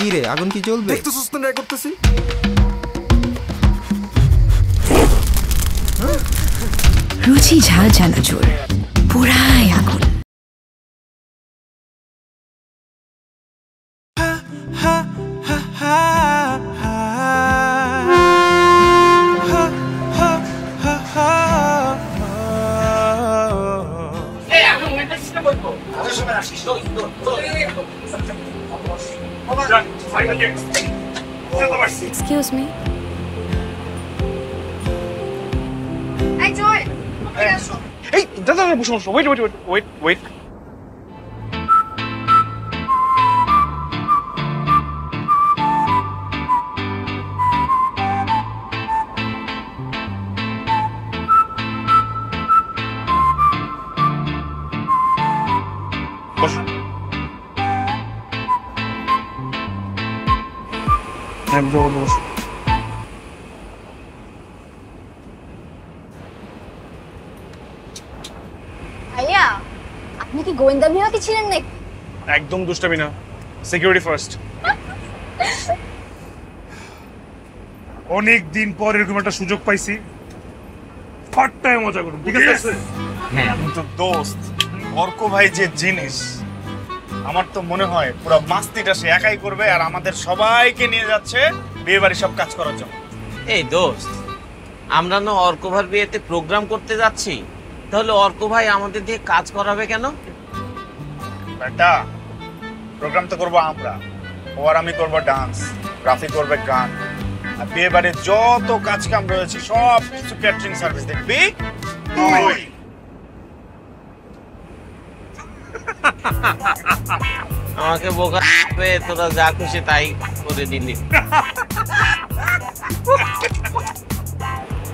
কি রে, আগুন কি জ্বলবে? দেখতেছিস তো ট্রাই করতেছি। রুচি ঝাল চানাচুর পুরাই আগুন। Excuse me. Hey, Joy! এই দাদা বসো বসো, ওয়েট ওয়েট ওয়েট ওয়েট। বসো। হ্যাঁ বসো। ভাইয়া, আপনি কি গোয়েন্দা বিভাগে ছিলেন নাকি? একদম দুষ্টামি না, সিকিউরিটি ফার্স্ট। অনেক দিন পর এরকম একটা সুযোগ পাইছি, ফাটটায় মজা করুন, ঠিক আছে? তো দোস্ত, অর্ক ভাই যে জিনিস, আমার তো মনে হয় পুরো মাস্তিটা সে একাই করবে আর আমাদের সবাইকে নিয়ে যাচ্ছে বিয়ে বাড়ি সব কাজ করার জন্য। এই দোস্ত, আমরা না অর্ক ভাইয়ের বিয়েতে প্রোগ্রাম করতে যাচ্ছি, তাহলে অর্ক ভাই আমাদের দিয়ে কাজ করাবে কেন? বেটা, প্রোগ্রাম তো করবো আমরা, ও আর আমি করবো ডান্স, রাফি করবে গান, আর বিয়ে বাড়ির যত কাজ কাম রয়েছে সব কিছু ক্যাটারিং সার্ভিস দেখবি তুই। আমাকে বোকা পেয়ে তোরা যা খুশি তাই করে দিলি।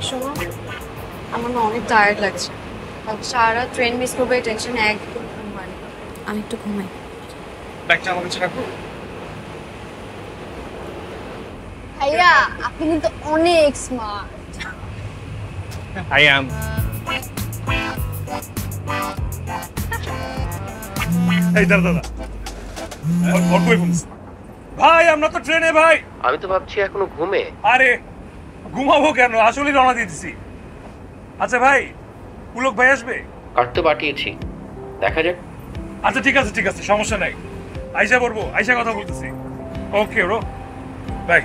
শোনো, আমার না অনেক টায়ার্ড লাগছে। সারা ট্রেন মিস করবে টেনশনে একদম ঘুম হয় না। আমি একটু ঘুমাই। ব্যাগটা আমার কাছে রাখো। ভাইয়া, আপনি কিন্তু অনেক স্মার্ট। I am. এই দাদা ভাই, আমরা তো ট্রেনে ভাই। আমি তো ভাবছি এখনো ঘুমে। আরে ঘুমাবো কেন, আসলেই রওনা দিতেছি। আচ্ছা ভাই, পুলক ভাই আসবে? কাটতে পাঠিয়েছি, দেখা যাক। আচ্ছা ঠিক আছে ঠিক আছে, সমস্যা নাই। আইসা বলবো, আইসা কথা বলতেছি। Okay bro, bye.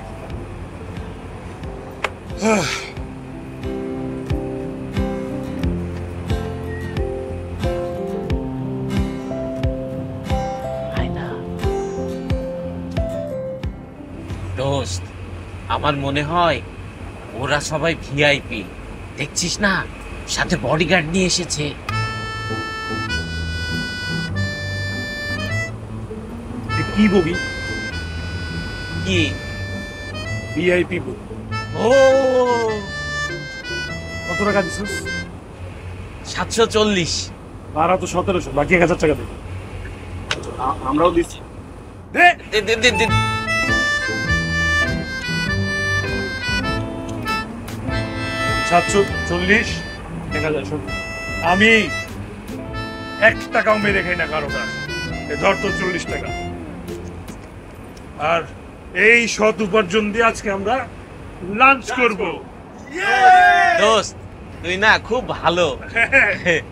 দোস্ত, আমার মনে হয় ওরা সবাই ভিআইপি, দেখছিস না সাথে বডিগার্ড নিয়ে এসেছে। কি ববি? কি ভিআইপি? ও, কত টাকা দিছিস? 740। ভাড়া তো 1700, বাকি 1000 টাকা দে। আমরাও দিচ্ছি, দে দে দে দে দে। 740, 1000। শোন, আমি 1 টাকাও মেরে খাই না কারো কাছে। ধর তো 40 টাকা। আর এই সৎ উপার্জন দিয়ে আজকে আমরা লাঞ্চ করব। দোস্ত, তুই না খুব ভালো।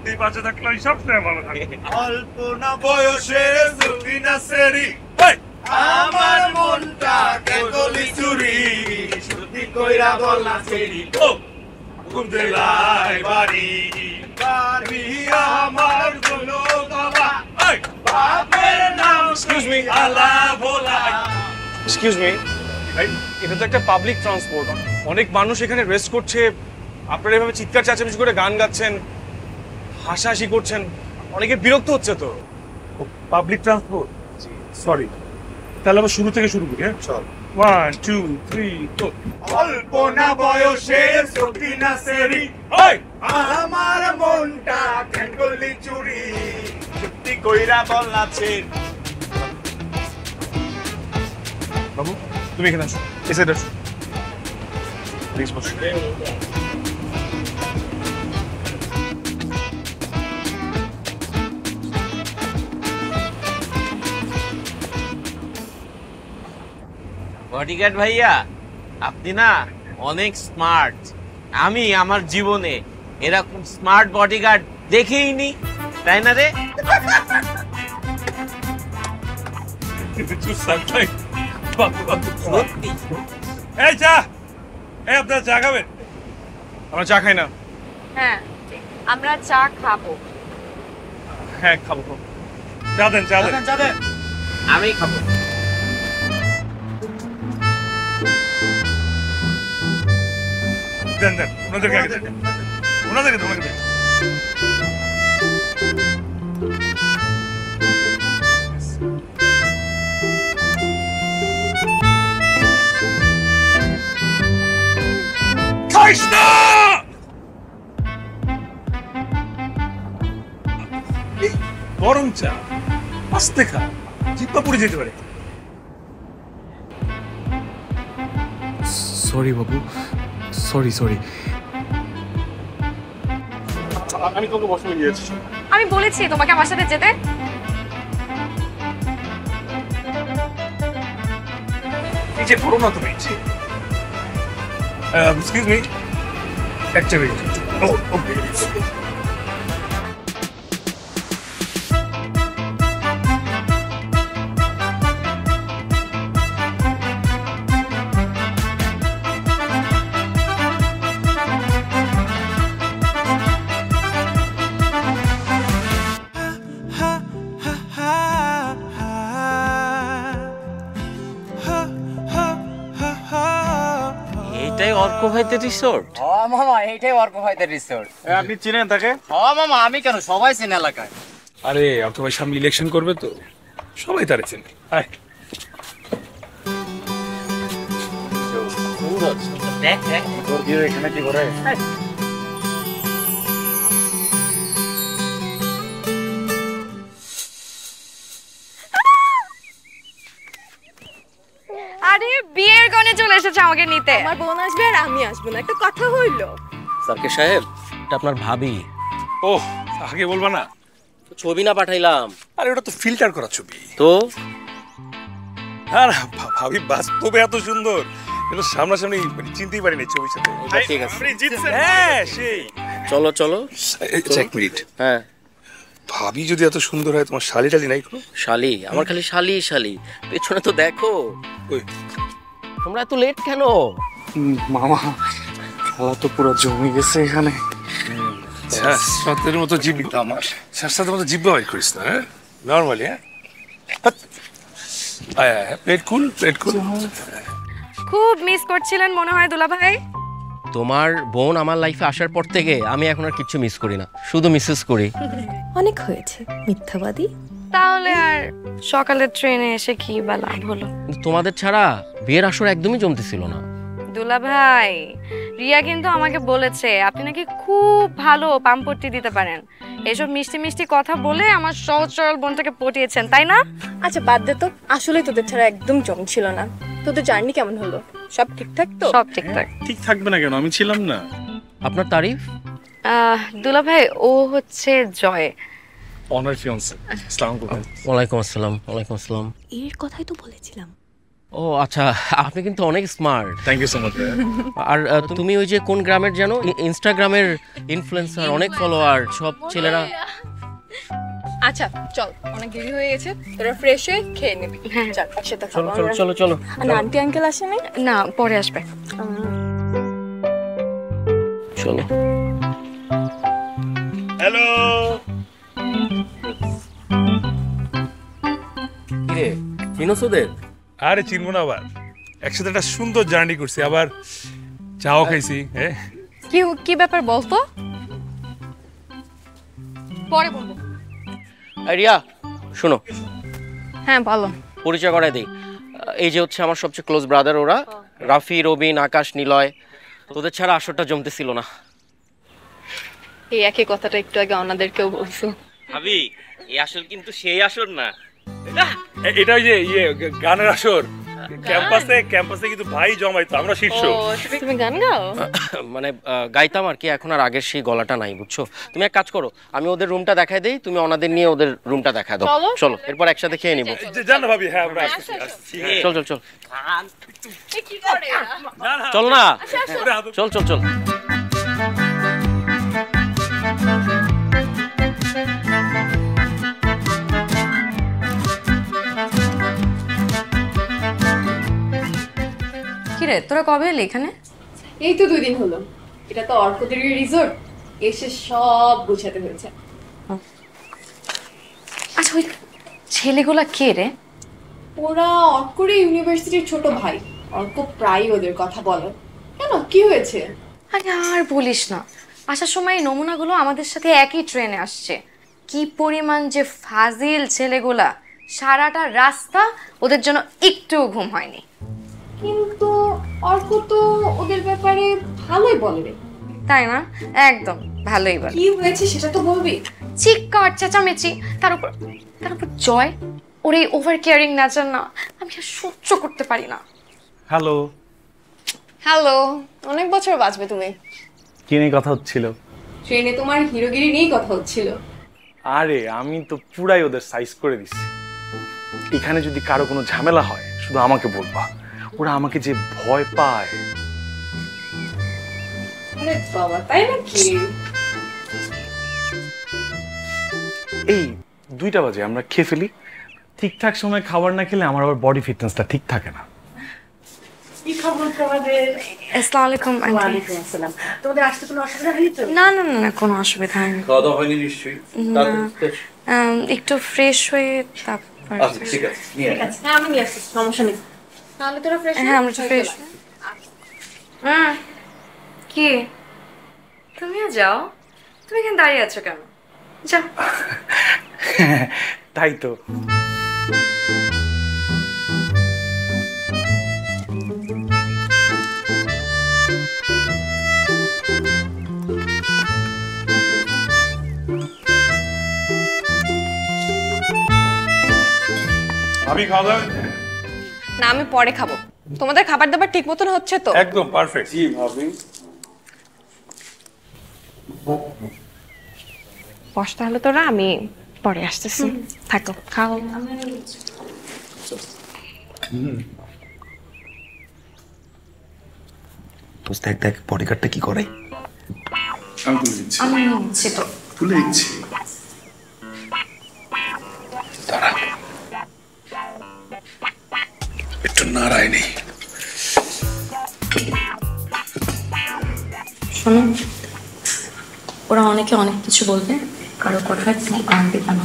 তুই পাশে থাকলে আমি সবসময় ভালো থাকি। অল্প না বয়সে সুফি না সেরি, আমার মনটা কেগলি চুরি, সত্যি কইরা বল না সেরি। ও কোন জেলায় বাড়ি? বাড়ি আমার জন্য বাবা, বাপের নাম এক্সকিউজ মি, আলা ভোলা। এক্সকিউজ মি, এটা তো একটা পাবলিক ট্রান্সপোর্ট, অনেক মানুষ এখানে রেস্ট করছে, আপনারা এভাবে চিৎকার চেঁচামেচি করে গান গাচ্ছেন, হাসাহাসি করছেন, অনেকে বিরক্ত হচ্ছে তো। Public transport, sorry. তাহলে আবার শুরু থেকে শুরু করি। হ্যাঁ চল, 1 2 3 4। অল্প না বয়সে সুফি না সেরি, আমার মনটা কেগলি চুরি, সত্যি কইরা বল না সেরি। বাবু, তুমি এখানে আসো, এই সাইডে আসো প্লিজ। বসো। বডিগার্ড ভাইয়া, আপনি না অনেক স্মার্ট। আমি আমার জীবনে এরকম স্মার্ট বডিগার্ড দেখেইনি, তাই না রে? সত্যি। এই চা, এই আপনারা চা খাবেন? আমরা চা খাই না। হ্যাঁ, আমরা চা খাবো। হ্যাঁ খাবো। চা দেন, চা দেন। আমি খাবো। দেন দেন, ওনাদেরকে আগে দেন, ওনাদেরকে দেন, ওনাদেরকে দেন। খাইস না! এই গরম চা আস্তে খা, জিব্বা পুড়ে যেতে পারে। সরি বাবু, সরি। আমি তোকে বসে গিয়েছি। আমি বলেছি তোমাকে আমার সাথে যেতে। নিচে করো না তুমি। এক্সকিউজ মি, একটা মিনিট। ওকে। এইটাই অর্ক ভাইদের রিসোর্ট? মামা এইটাই অর্ক ভাইদের রিসোর্ট। আপনি চিনেন তাকে? মামা আমি কেন, সবাই চেনে এলাকায়। আরে অর্ক ভাই সামনে ইলেকশন করবে তো, সবাই তারে চেনে। হাই, দেখ দেখ তোর কি এখানে কি করে? আরে বিয়ের গনে চলে এসেছে আমাকে নিতে। আমার বোন আসবে আর আমি আসবো না, একটা কথা হইলো। সার্কে সাহেব, এটা আপনার ভাবি। ও আগে বলবা না? ছবি না পাঠাইলাম? আরে ওটা তো ফিল্টার করা ছবি। তো আর ভাবি বাস্তবে এত সুন্দর, এটা সামনাসামনি চিনতেই পারিনি ছবির সাথে। ঠিক আছে, আপনি জিতছেন। হ্যাঁ সেই। চলো চলো। এক মিনিট, হ্যাঁ ভাবি যদি এত সুন্দর হয়, তোমার শালি টালি নাই কোনো? শালি? আমার খালি শালি শালি, পেছনে তো দেখো। ওই তোমরা এত লেট কেন? মামা খেলা তো পুরো জমে গেছে এখানে। সত্যের মতো জিব্বা, আমার সাথে মতো জিব্বা বাইর করিস না। হ্যাঁ নর্মালি। হ্যাঁ প্লেট কুল, প্লেট কুল। খুব মিস করছিলেন মনে হয় দুলা ভাই। তোমার বোন আমার লাইফে আসার পর থেকে আমি এখন আর কিছু মিস করি না, শুধু মিসেস করি। অনেক হয়েছে মিথ্যাবাদী। তাহলে আর সকালের ট্রেনে এসে কি বা লাভ হলো? কিন্তু তোমাদের ছাড়া বিয়ের আসর একদমই জমতেছিল না। দুলা ভাই, রিয়া কিন্তু আমাকে বলেছে আপনি নাকি খুব ভালো পাম্পট্টি দিতে পারেন। এসব মিষ্টি মিষ্টি কথা বলে আমার সহজ সরল বোনটাকে পটিয়েছেন, তাই না? আচ্ছা বাদ দে তো, আসলে তোদের ছাড়া একদম জমছিল না। তোদের জার্নি কেমন হলো? সব ঠিকঠাক তো? সব ঠিকঠাক। ঠিক থাকবে না কেন, আমি ছিলাম না। আপনার তারিফ? দুলা ভাই, ও হচ্ছে জয়, অনার ফিয়ান্সে। আসসালামু আলাইকুম। ওয়ালাইকুম আসসালাম। ওয়ালাইকুম আসসালাম। এর কথাই তো বলেছিলাম। ও আচ্ছা, আপনি কিন্তু অনেক smart. Thank you so much. আর তুমি ওই যে কোন গ্রামের জানো, ইনস্টাগ্রামের ইনফ্লুয়েন্সার, অনেক ফলোয়ার, সব ছেলেরা। আচ্ছা চল, অনেক দেরি হয়ে গেছে, তোরা ফ্রেশ হয়ে খেয়ে নিবি। চল একসাথে খাবো। চলো চলো চলো। আর আন্টি আঙ্কেল আসেনি? না পরে আসবে। চলো। হ্যালো। কিরে বিনোসদের? আরে চিনবো না আবার, একসাথে একটা সুন্দর জার্নি করছি, আবার চাও খাইছি। হ্যাঁ কি ব্যাপার বলতো? পরে বলবো। রিয়া শোনো। হ্যাঁ বলো। পরিচয় করাই দিই, এই যে হচ্ছে আমার সবচেয়ে ক্লোজ ব্রাদার, ওরা রাফি, রবিন, আকাশ, নিলয়। তোদের ছাড়া আসরটা জমতেছিল না। এই একই কথাটা একটু আগে ওনাদেরকেও বলছো। ভাবি, এই আসর কিন্তু সেই আসর না। এটা ওই যে গানের আসর। ক্যাম্পাসে কিন্তু ভাই জমাইতো, আমরা শীর্ষ। তুমি গান গাও? মানে গাইতাম আর কি, এখন আর আগের সেই গলাটা নাই, বুঝছো? তুমি এক কাজ করো, আমি ওদের রুমটা দেখাই দেই, তুমি ওনাদের নিয়ে ওদের রুমটা দেখা দাও। চলো এরপর একসাথে খেয়ে নিবো। জানো ভাবি, হ্যাঁ আমরা আসছি। চল চল চল কি করে? চল না, চল চল চল। কিরে তোরা কবে এলি এখানে? এই তো 2 দিন হলো। এটা তো অর্কদেরই রিসোর্ট, এসে সব গুছাতে হয়েছে। আচ্ছা ওই ছেলেগুলা কে রে? ওরা অর্করই ইউনিভার্সিটির ছোট ভাই। অর্ক প্রায় ওদের কথা বলে। কেন, কি হয়েছে? আরে আর বলিস না, আসার সময় এই নমুনাগুলো আমাদের সাথে একই ট্রেনে আসছে। কি পরিমাণ যে ফাজিল ছেলেগুলা, সারাটা রাস্তা ওদের জন্য একটুও ঘুম হয়নি। কিন্তু অর্ক তো ওদের ব্যাপারে ভালোই বলে রে। তাই না? একদম ভালোই বলে। কি হয়েছে সেটা তো বলবি। চিৎকার চেঁচামেচি, তার উপর জয় ওর এই ওভার কেয়ারিং নেচার না আমি আর সহ্য করতে পারি না। হ্যালো। হ্যালো, অনেক বছর বাঁচবে তুমি। কি নিয়ে কথা হচ্ছিল? ট্রেনে তোমার হিরোগিরি নিয়েই কথা হচ্ছিল। আরে আমি তো পুরাই ওদের সাইজ করে দিছি। এখানে যদি কারো কোনো ঝামেলা হয় শুধু আমাকে বলবা, ওরা আমাকে যে ভয় পায়। আরে বাবা, তাই নাকি? এই 2টা বাজে, আমরা খেয়ে ফেলি। ঠিকঠাক সময় খাবার না খেলে আমার আবার বডি ফিটনেসটা ঠিক থাকে না। কি খবর তোমাদের? আসসালামু আলাইকুম আন্টি। ওয়ালাইকুম আসসালাম। তোমাদের আসতে কোনো অসুবিধা হয়নি তো? না না না, কোনো অসুবিধা হয়নি। খাওয়া দাওয়া হয়নি নিশ্চয়ই? একটু ফ্রেশ হয়ে তারপর। আচ্ছা ঠিক আছে, নিয়ে ঠিক আছে, হ্যাঁ আমি নিয়ে আসছি, সমস্যা নেই। তাহলে তোরা ফ্রেশ? হ্যাঁ আমরা তো ফ্রেশ। কি তুমিও যাও? তুমি এখানে দাঁড়িয়ে আছো কেন? যাও। তাই তো। ভাবি খাওয়া দাওয়া? না, আমি পরে খাবো। তোমাদের খাবার দাবার ঠিক মতন হচ্ছে তো? একদম পারফেক্ট। জি ভাবি। বস তাহলে তোরা, আমি পরে আসতেছি। থাকো, খাও। দোস্ত দেখ দেখ বডিগার্ডটা কি করে। আমি তুলে দিচ্ছি। আমি নিচ্ছি তো। তুলে দিচ্ছি। দাঁড়া, একটু নাড়াই নেই। শোনো, ওরা অনেকে অনেক কিছু বলবে, কারো কথায় তুমি কান দিবে না।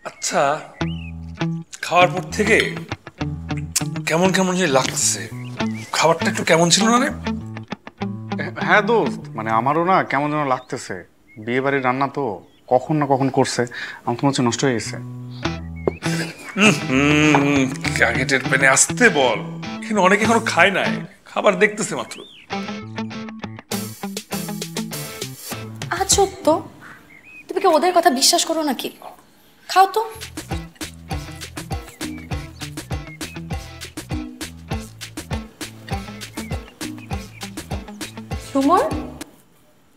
আচ্ছা, খাওয়ার পর থেকে কেমন কেমন যে লাগছে। খাবারটা একটু কেমন ছিল না রে? হ্যাঁ দোস্ত, মানে আমারও না কেমন যেন লাগতেছে। বিয়ে বাড়ির রান্না তো কখন না কখন করছে, আমার তো মনে হচ্ছে নষ্ট হয়ে গেছে। ক্যাকেটের পেনে আসতে বল, এখানে অনেকে এখনো খায় নাই, খাবার দেখতেছে মাত্র। আজব তো, তুমি কি ওদের কথা বিশ্বাস করো নাকি? খাও তো। সুমন,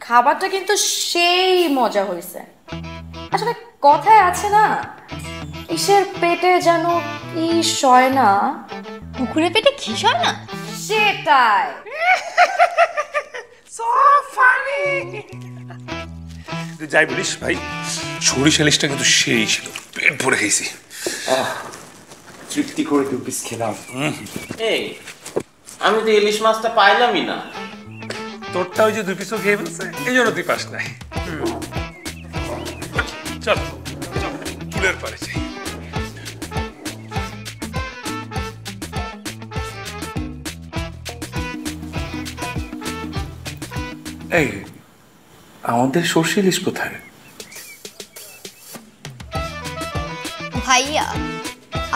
খাবারটা কিন্তু সেই মজা হয়েছে। আসলে কথায় আছে না, কিসের পেটে যেন কি সয় না, কুকুরের পেটে ঘি সয় না? সেটাই। তুই যাই বলিস ভাই, সরিষা ইলিশটা কিন্তু সেই ছিল, পেট ভরে খেয়েছি। তৃপ্তি করে 2 পিস খেলাম। এই আমি তো ইলিশ মাছটা পাইলামই না। তোরটা ওই যে 2 পিসও খেয়ে ফেলছে, এই জন্য তুই পাস নাই। চল ফুলের পাড়ে যাই। এই আমাদের সর্ষে ইলিশ কোথায়? ভাইয়া,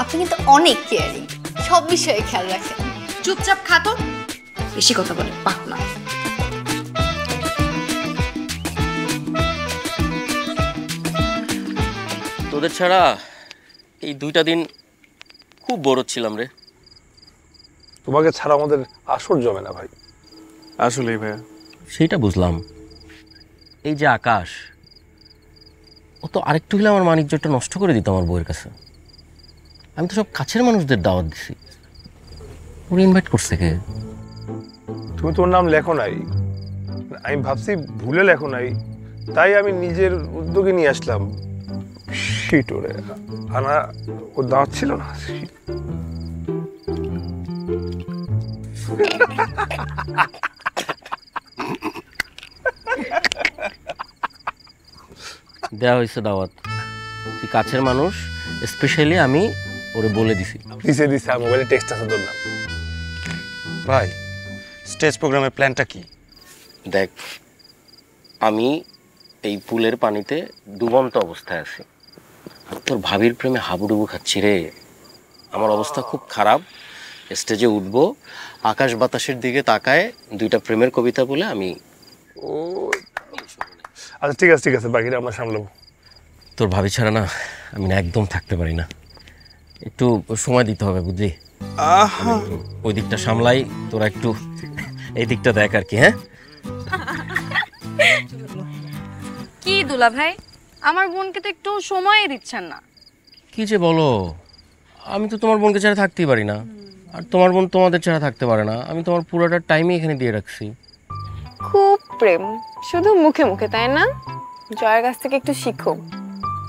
আপনি কিন্তু অনেক কেয়ারিং, সব বিষয়ে খেয়াল রাখেন। চুপচাপ খাতো, বেশি কথা বলে পাক না। তোদের ছাড়া এই 2টা দিন খুব বোর হচ্ছিলাম রে। তোমাকে ছাড়া আমাদের আসর জমে না ভাই। আসলেই ভাইয়া। সেইটা বুঝলাম। এই যে আকাশ, ও তো আরেকটু হলে আমার মানিকজোরটা নষ্ট করে দিত আমার বউয়ের কাছে। আমি তো সব কাছের মানুষদের দাওয়াত দিছি, ওর ইনভাইট করছে কে? তুমি তোর নাম লেখো নাই, আমি ভাবছি ভুলে লেখো নাই, তাই আমি নিজের উদ্যোগে নিয়ে আসলাম। শিট, ওরে আনা ও দাঁত ছিল না। দেওয়া হয়েছে দাওয়াত, তুই কাছের মানুষ, স্পেশালি আমি ওরে বলে দিছি। দিছে দিছে, মোবাইলে টেক্সট আছে তোর নাম। ভাই স্টেজ প্রোগ্রামের প্ল্যানটা কি? দেখ, আমি এই পুলের পানিতে ডুবন্ত অবস্থায় আছি, তোর ভাবির প্রেমে হাবুডুবু খাচ্ছি রে। আমার অবস্থা খুব খারাপ। স্টেজে উঠবো, আকাশ বাতাসের দিকে তাকায় দুইটা প্রেমের কবিতা বলে আমি। ও আচ্ছা ঠিক আছে ঠিক আছে, বাকিটা আমরা সামলাবো। তোর ভাবি ছাড়া না আমি না একদম থাকতে পারি না, একটু সময় দিতে হবে বুঝলি। ওই দিকটা সামলাই, তোরা একটু এই দিকটা দেখ আর কি। হ্যাঁ কি দুলা ভাই, আমার বোনকে তো একটু সময়ই দিচ্ছেন না। কি যে বলো, আমি তো তোমার বোনকে ছাড়া থাকতেই পারি না, আর তোমার বোন তোমাদের ছাড়া থাকতে পারে না। আমি তোমার পুরোটা টাইমই এখানে দিয়ে রাখছি। খুব প্রেম, শুধু মুখে মুখে, তাই না? জয়ের কাছ থেকে একটু শিখো,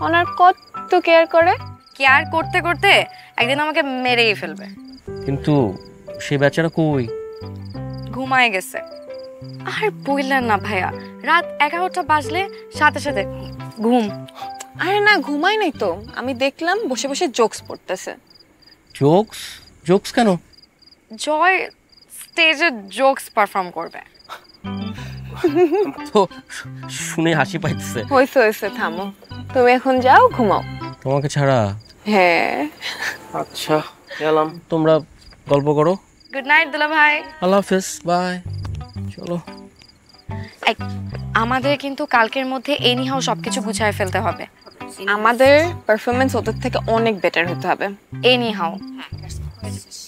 ওনার কত কেয়ার করে। কেয়ার করতে করতে একদিন আমাকে মেরেই ফেলবে। কিন্তু সে বেচারা কই? ঘুমায় গেছে। আর বললেন না ভাইয়া, রাত 11টা বাজলে সাথে সাথে ঘুম। আরে না, ঘুমাই নাই তো, আমি দেখলাম বসে বসে জোকস পড়তেছে। জোকস? জোকস কেন? জয় স্টেজে জোকস পারফর্ম করবে। তো শুনে হাসি পাইতেছে। হইছে হইছে, থামো, তুমি এখন যাও ঘুমাও। তোমাকে ছাড়া? হ্যাঁ। আচ্ছা গেলাম, তোমরা গল্প করো। গুড নাইট দুলা ভাই। আল্লাহ হাফেজ, বাই। চলো। আমাদের কিন্তু কালকের মধ্যে এনিহাও সবকিছু গুছায় ফেলতে হবে। আমাদের পারফরম্যান্স ওদের থেকে অনেক বেটার হতে হবে। এনিহাও।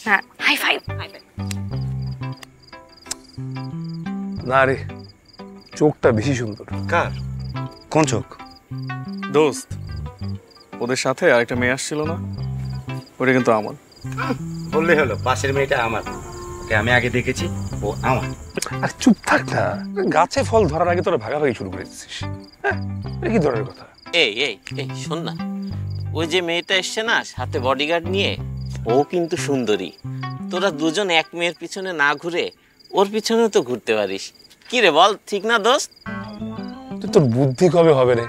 হ্যাঁ, হাই ফাইভ। না রে, চোখটা বেশি সুন্দর। কার? কোন চোখ? দোস্ত, ওদের সাথে আরেকটা মেয়ে আসছিল না, ওটা কিন্তু আমার। বললেই হলো পাশের মেয়েটা আমার, ওকে আমি আগে দেখেছি, ও আমার। আর চুপ থাক না, গাছে ফল ধরার আগে তোরা ভাগাভাগি শুরু করে দিচ্ছিস। হ্যাঁ, এটা কি ধরনের কথা? এই এই এই শোন না, ওই যে মেয়েটা এসছে না সাথে বডিগার্ড নিয়ে, ও কিন্তু সুন্দরী। তোরা দুজন এক মেয়ের পিছনে না ঘুরে ওর পিছনে তো ঘুরতে পারিস। কি রে বল, ঠিক না দোস্ত? তোর বুদ্ধি কবে হবে রে?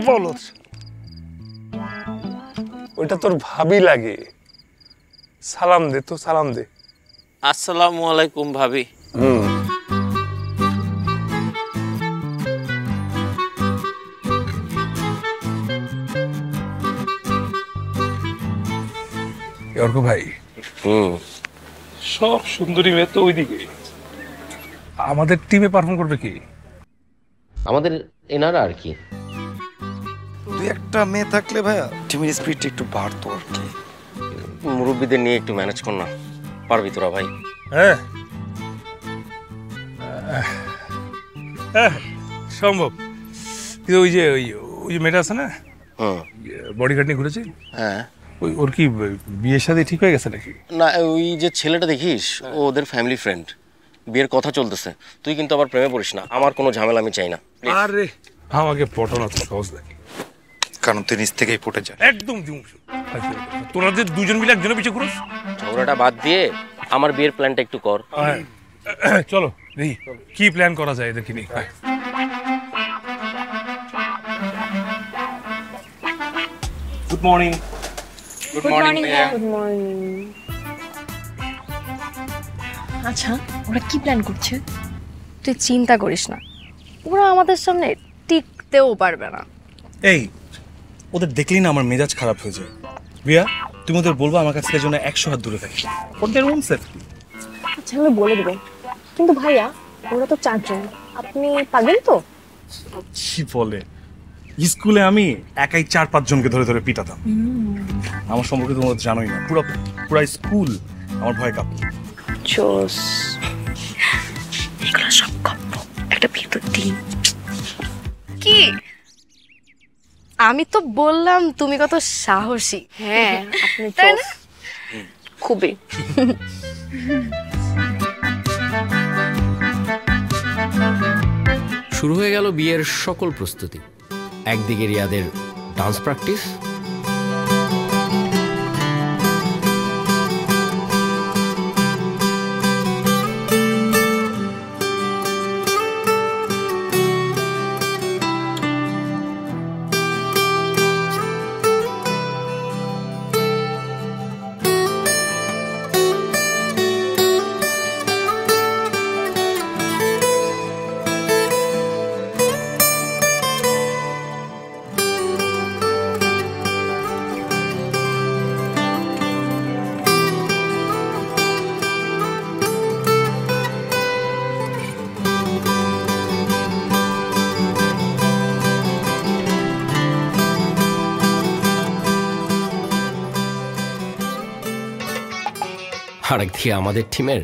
বলো, ওইটা তোর ভাবি লাগে। সালাম দে তো, সালাম দে। আসসালামু আলাইকুম ভাবি। অর্ক ভাই, সব সুন্দরী মেয়ে তো ওইদিকে, আমাদের টিমে পারফর্ম করবে কি? আমাদের এনারা আর কি। তুই একটা মেয়ে থাকলে ভাইয়া টিমের স্পিরিট একটু বাড়তো আর কি। মুরব্বীদের নিয়ে একটু ম্যানেজ কর না, পারবি তোরা ভাই? হ্যাঁ হ্যাঁ সম্ভব। কিন্তু ওই যে মেয়েটা আছে না, বডিগার্ড নিয়ে ঘুরেছে, হ্যাঁ, ওর কি বিয়ের সাথে ঠিক হয়ে গেছে নাকি? না, ওই যে ছেলেটা দেখিস, ও ওদের ফ্যামিলি ফ্রেন্ড, বিয়ের কথা চলতেছে। তুই কিন্তু আবার প্রেমে পড়িস না, আমার কোনো ঝামেলা আমি চাই না। আরে আমাকে পটানো তো সহজ নাকি, কারণ তুই নিজ থেকেই পটে যা। একদম তোরা যে দুজন মিলে একজনের পিছিয়ে ঘুরোস। ঝগড়াটা বাদ দিয়ে আমার বিয়ের প্ল্যানটা একটু কর। চলো দেখি কি প্ল্যান করা যায় এদেরকে নিয়ে। Good morning. Good morning. Good morning. আচ্ছা, ওরা কি প্ল্যান করছে? তুই চিন্তা করিস না, ওরা আমাদের সামনে টিকতেও পারবে না। এই ওদের দেখলেই না আমার মেজাজ খারাপ হয়ে যায়। রিয়া, তুমি ওদের বলবো আমার কাছ থেকে যেন 100 হাত দূরে থাকে, ওদের ওন সেফটি। আচ্ছা আমি বলে দেবো, কিন্তু ভাইয়া ওরা তো 4 জন, আপনি পারবেন তো? কি বলে, স্কুলে আমি একাই 4-5 জনকে ধরে ধরে পিটাতাম। আমার সম্পর্কে তোমরা তো জানোই না, পুরো স্কুল আমার ভয় কাঁপত। জোস। এগুলো সব গল্প, একটা ভিতর দিন। কি আমি তো বললাম তুমি কত সাহসী। হ্যাঁ আপনি তাই না? খুবই। শুরু হয়ে গেল বিয়ের সকল প্রস্তুতি। একদিকে রিয়াদের ডান্স প্র্যাকটিস, আর একদিকে আমাদের টিমের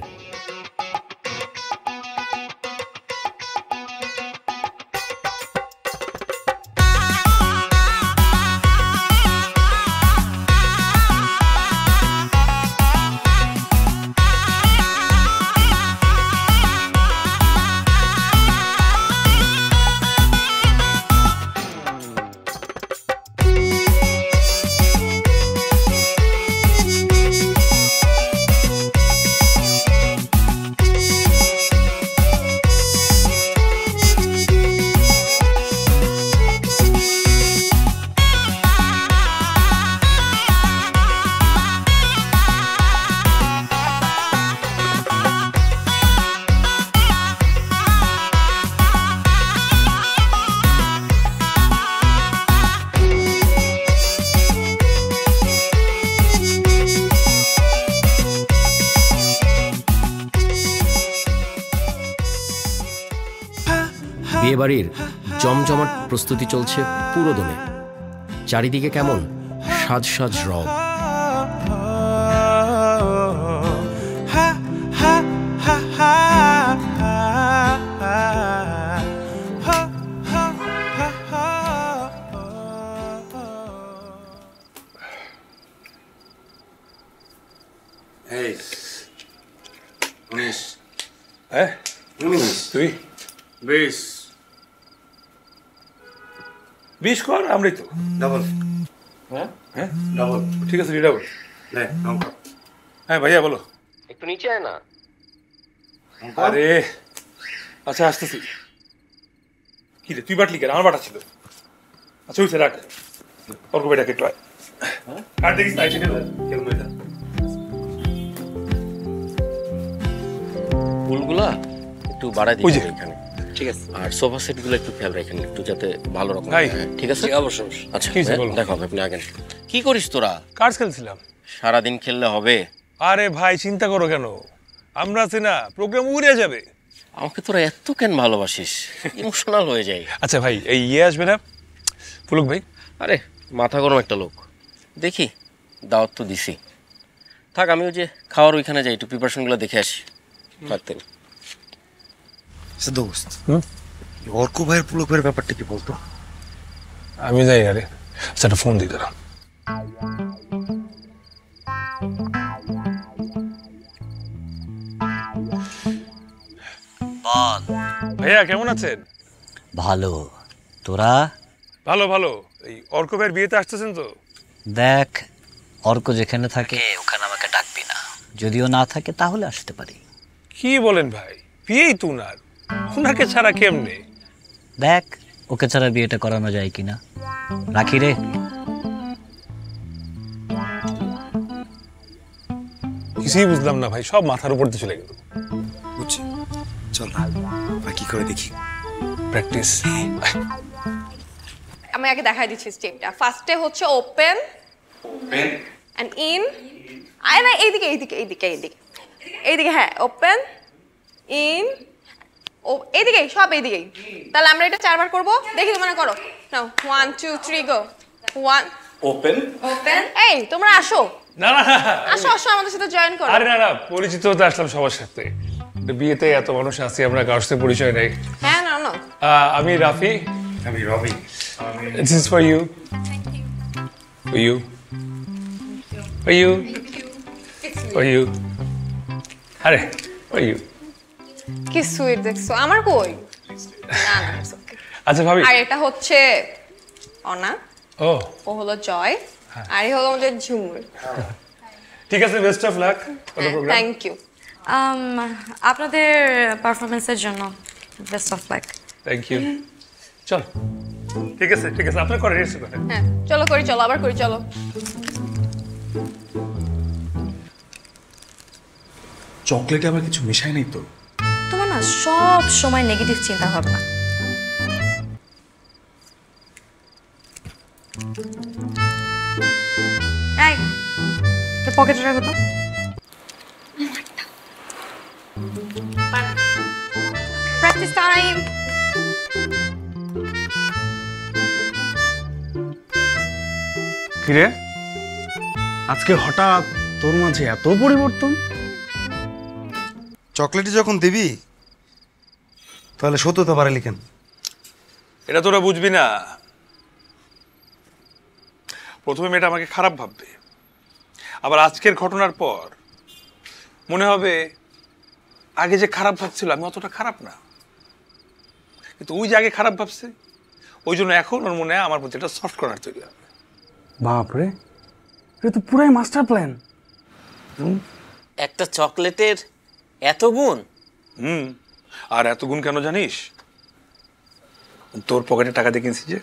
বিয়েবাড়ির জমজমাট প্রস্তুতি চলছে পুরোদমে। চারিদিকে কেমন সাজ সাজ রব। তুই 20 কর, আমরাই তো ডাবল। হ্যাঁ হ্যাঁ ডাবল, ঠিক আছে ডাবল। হ্যাঁ ভাইয়া বলো। একটু নিচে আয় না। আরে আচ্ছা আসতেছি। কি রে তুই বাটলি কেন? আমার বাটা ছিল। আচ্ছা ওই রাখ, অর্ক বেটাকে একটু আয়। আর দেখিস না ঠিক আছে কেমন এটা ফুলগুলা একটু বাড়াই ওই দিই যে। এখানে, ঠিক আছে। আর সোফা সেট গুলো একটু খেয়াল রাখেন একটু, যাতে ভালো রকম ভাই, হয়। ঠিক আছে অবশ্যই। আচ্ছা কি হয়েছে বলো? দেখো আপনি আগেন কি করিস তোরা? কার্ডস খেলছিলাম। সারাদিন খেললে হবে? আরে ভাই চিন্তা করো কেন, আমরা আছি না, প্রোগ্রাম উড়ে যাবে। আমাকে তোরা এত কেন ভালোবাসিস? ইমোশনাল হয়ে যায়। আচ্ছা ভাই এই আসবে না পুলক ভাই? আরে মাথা গরম একটা লোক, দেখি দাওয়াত তো দিছি। থাক আমি ওই যে খাওয়ার ওইখানে যাই, একটু প্রিপারেশনগুলো দেখে আসি। থাকতেন দোস্ত, অর্ক ভাইয়ের পুলক ভাইয়ের ব্যাপারটা কি বলতো? আমি যাই। আরে আচ্ছা একটা ফোন দিই দাঁড়া। বল ভাইয়া কেমন আছেন? ভালো, তোরা? ভালো ভালো। এই অর্ক ভাইয়ের বিয়েতে আসতেছেন তো? দেখ, অর্ক যেখানে থাকে ওখানে আমাকে ডাকবি না, যদিও না থাকে তাহলে আসতে পারি। কি বলেন ভাই, বিয়েই তো উনার, উনাকে ছাড়া কেমনে? দেখ ওকে ছাড়া বিয়েটা করানো যায় কিনা। রাখি রে। কিছুই বুঝলাম না ভাই, সব মাথার উপর দিয়ে চলে গেল। বুঝছি, চল না কি করে দেখি। প্র্যাকটিস। আমি আগে দেখাই দিচ্ছি স্টেপটা। ফার্স্টে হচ্ছে ওপেন এন্ড ইন। আয় না এইদিকে এইদিকে এইদিকে এইদিকে এইদিকে, হ্যাঁ ওপেন ইন ও এইদিকেই, সব এইদিকেই। তাহলে আমরা এটা 4 বার করব, দেখি তোমরা করো। নাও 1 2 3 গো। 1 ওপেন ওপেন। এই তোমরা আসো, না না আসো আসো আমাদের সাথে জয়েন করো। আরে না না, পরিচিত হতে আসলাম সবার সাথে। বিয়েতে এত মানুষ আছি, আমরা কারোর সাথে পরিচয় নেই। হ্যাঁ না না, আমি রাফি। আমি রবি। This is for you. For you. For you. For you. আরে for you. কি সুইট দেখছো, আমার কই? না না, it's okay. আচ্ছা ভাবি। আর এটা হচ্ছে অনা, ও ও হলো জয়, আর এই হলো আমাদের ঝুমুর। ঠিক আছে, best of luck for the program. Thank you. আপনাদের পারফরমেন্সের জন্য best of luck. Thank you. চল, ঠিক আছে ঠিক আছে, আপনার করে রেস্ট করেন। হ্যাঁ চলো করি, চলো আবার করি, চলো। চকলেটে আবার কিছু মিশাই নাই তো? তোমার না সব সময় নেগেটিভ চিন্তা ভাবনা। এই পকেটে রাখো তো। Practice time. কিরে, আজকে হঠাৎ তোর মাঝে এত পরিবর্তন? চকলেটই যখন দিবি তাহলে সত্যতা বাড়ালি কেন? এটা তোরা বুঝবি না। প্রথমে মেয়েটা আমাকে খারাপ ভাববে, আবার আজকের ঘটনার পর মনে হবে আগে যে খারাপ ভাবছিল আমি অতটা খারাপ না, কিন্তু ওই যে আগে খারাপ ভাবছে ওই জন্য এখন ওর মনে আমার প্রতি একটা সফট কর্নার তৈরি হবে। বাপরে, এটা তো পুরাই মাস্টার প্ল্যান। একটা চকলেটের এত গুণ? আর এত গুণ কেন জানিস? তোর পকেটে টাকা দিয়ে কিনছি যে,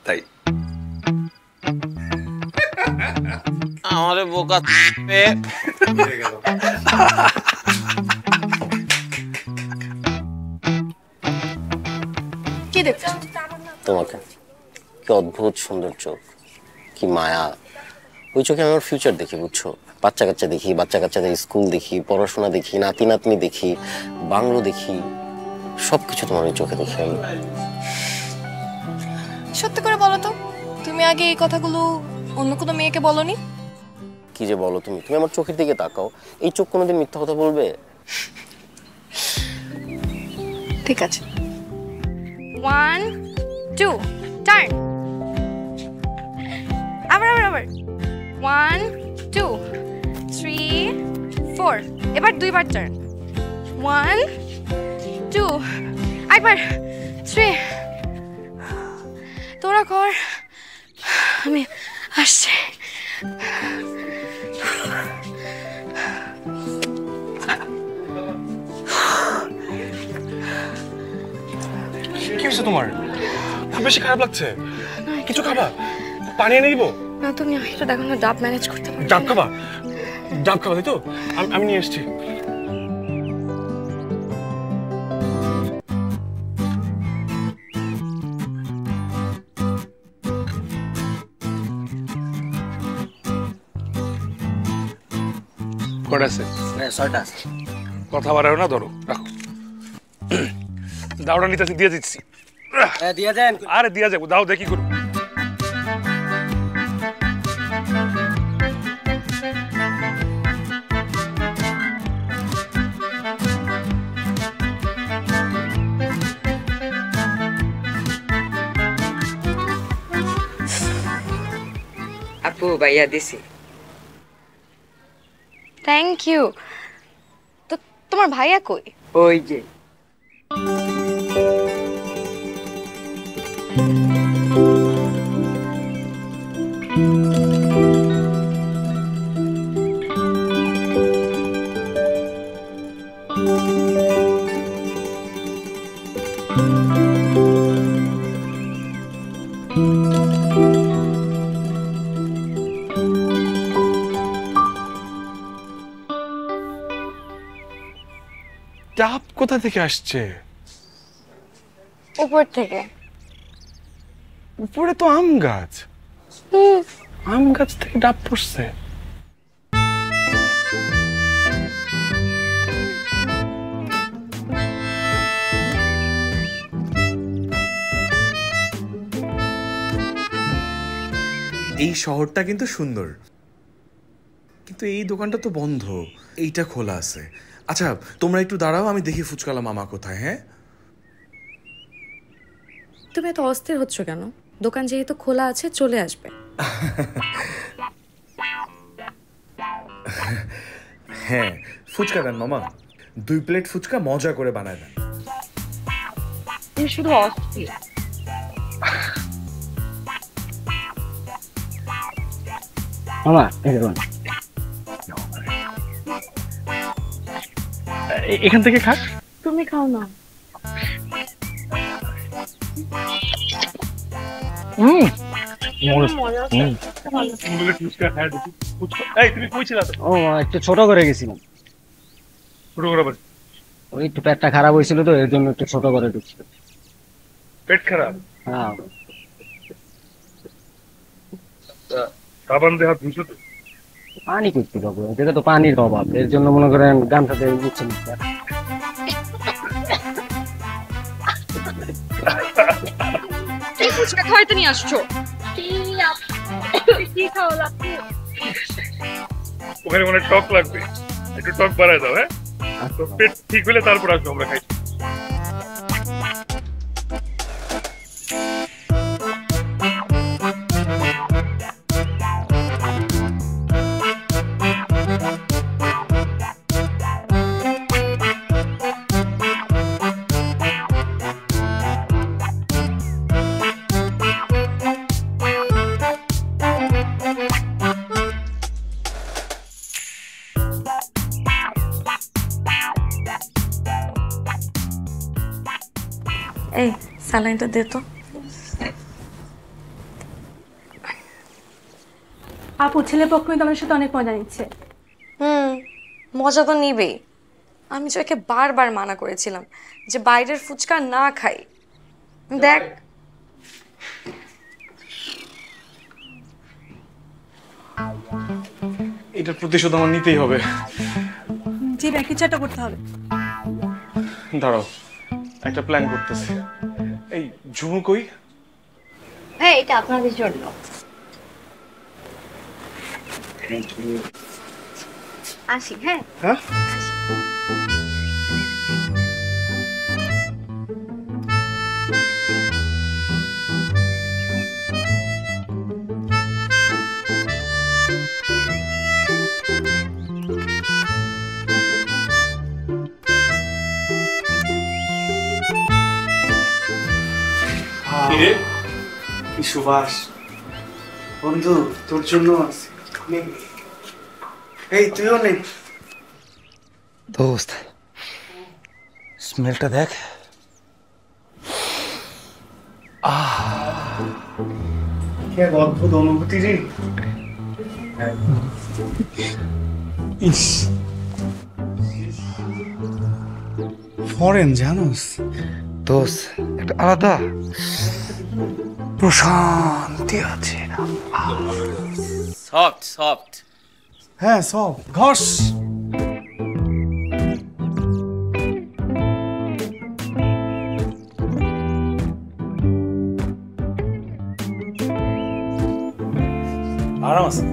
তাই। আমারে বোকা কি দেখছো? তোমাকে। কি অদ্ভুত সুন্দর চোখ, কি মায়া। ওই চোখে আমি আমার ফিউচার দেখি, বুঝছো? বাচ্চা কাচ্চা দেখি, বাচ্চা কাচ্চাদের স্কুল দেখি, পড়াশোনা দেখি, নাতি নাতনি দেখি, বাংলো দেখি, সবকিছু তোমার ওই চোখে দেখি আমি। সত্যি করে বলো তো, তুমি আগে এই কথাগুলো অন্য কোনো মেয়েকে বলনি? কি যে বলো তুমি, তুমি আমার চোখের দিকে তাকাও, এই চোখ কোনোদিন মিথ্যা কথা বলবে? ঠিক আছে। 1 2 টার্ন। আবার আবার আবার 1 2 3 4। এবার 2 বার টার্ন। 1 2 একবার 3। তোরা কর, আমি আসছি। কি হয়েছে তোমার? খুব বেশি খারাপ লাগছে? কিছু খাবা? পানি এনে দিব? না তুমি এটা দেখো না, ডাব ম্যানেজ করতে পারো। ডাব খাবা? ডাব খাবা তাই তো? আমি নিয়ে এসেছি। কটা আছে? 6টা। কথা বাড়াও না, ধরো, রাখো। দাওটা নিতে দিয়ে দিচ্ছি। দিয়ে দেন। আরে দিয়া যাবো, দাও দেখি করবো। আপু ভাইয়া দিছি। Thank you. তো তোমার ভাইয়া কই? ওই যে। ডাব কোথা থেকে আসছে? উপর থেকে। উপরে তো আম গাছ, আম গাছ থেকে ডাব পড়ছে। এই শহরটা কিন্তু সুন্দর, কিন্তু এই দোকানটা তো বন্ধ, এইটা খোলা আছে। আচ্ছা তোমরা একটু দাঁড়াও, আমি দেখি ফুচকালা মামা কোথায়। হ্যাঁ তুমি এত অস্থির হচ্ছ কেন? দোকান যেহেতু খোলা আছে চলে আসবে। হ্যাঁ ফুচকা দেন মামা, 2 প্লেট ফুচকা মজা করে বানায় দেন। তুমি শুধু অস্থির। মামা এখান থেকে খাস। তুমি খাও না। ও একটু ছোট করে গেছিলাম, ওই একটু পেটটা খারাপ হয়েছিল তো এর জন্য একটু ছোট করে ঢুকছিল। পেট খারাপ? হ্যাঁ। সাবান দিয়ে হাত ধুইছো তো? পানি করতে পারবো, এটা তো পানির অভাব, এর জন্য মনে করেন গামছাতে বুঝছেন। কি ফুচকা খাইতে নিয়ে আসছো? কি খাওয়া লাগবে? ওখানে মনে টক লাগবে, একটু টক বাড়ায় দাও। হ্যাঁ তো পেট ঠিক হলে তারপর আসবো আমরা খাই। এই স্যালাইনটা দে তো। আপু ছেলে পক্ষ কিন্তু আমার সাথে অনেক মজা নিচ্ছে। মজা তো নিবেই। আমি জয়কে বারবার মানা করেছিলাম যে বাইরের ফুচকা না খাই। দেখ এটার প্রতিশোধ আমার নিতেই হবে। জি ভাই, কিছু একটা করতে হবে। দাঁড়াও, একটা প্ল্যান করতেছি। এই ঝুমু কই? হ্যাঁ, এটা আপনাদের জন্য। আসি। হ্যাঁ হ্যাঁ কি সুবাস বন্ধু, তোর জন্য আছে। এই তুইও নেই দোস্ত, স্মেলটা দেখ। কি এক অদ্ভুত অনুভূতি রে। ইস ফরেন জানোস দোস্ত, একটা আলাদা প্রশান্তি আছে। Soft soft. হ্যাঁ সব ঘষ। আরাম আছে।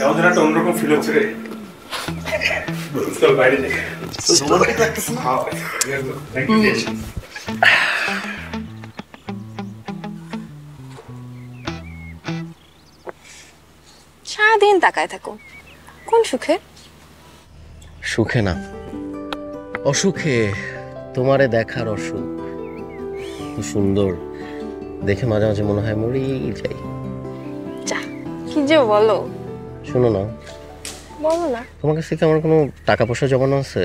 আমাদের একটা অন্যরকম ফিল হচ্ছে রে। চল বাইরে যাই। সারাদিন তাকায় থাকো, কোন সুখে? সুখে না, অসুখে। তোমারে দেখার অসুখ। কি সুন্দর দেখে মাঝে মাঝে মনে হয় মরেই যাই। কি যে বলো। শোনো না, বলো না। তোমার কাছ থেকে আমার কোনো টাকা পয়সা জমানো আছে?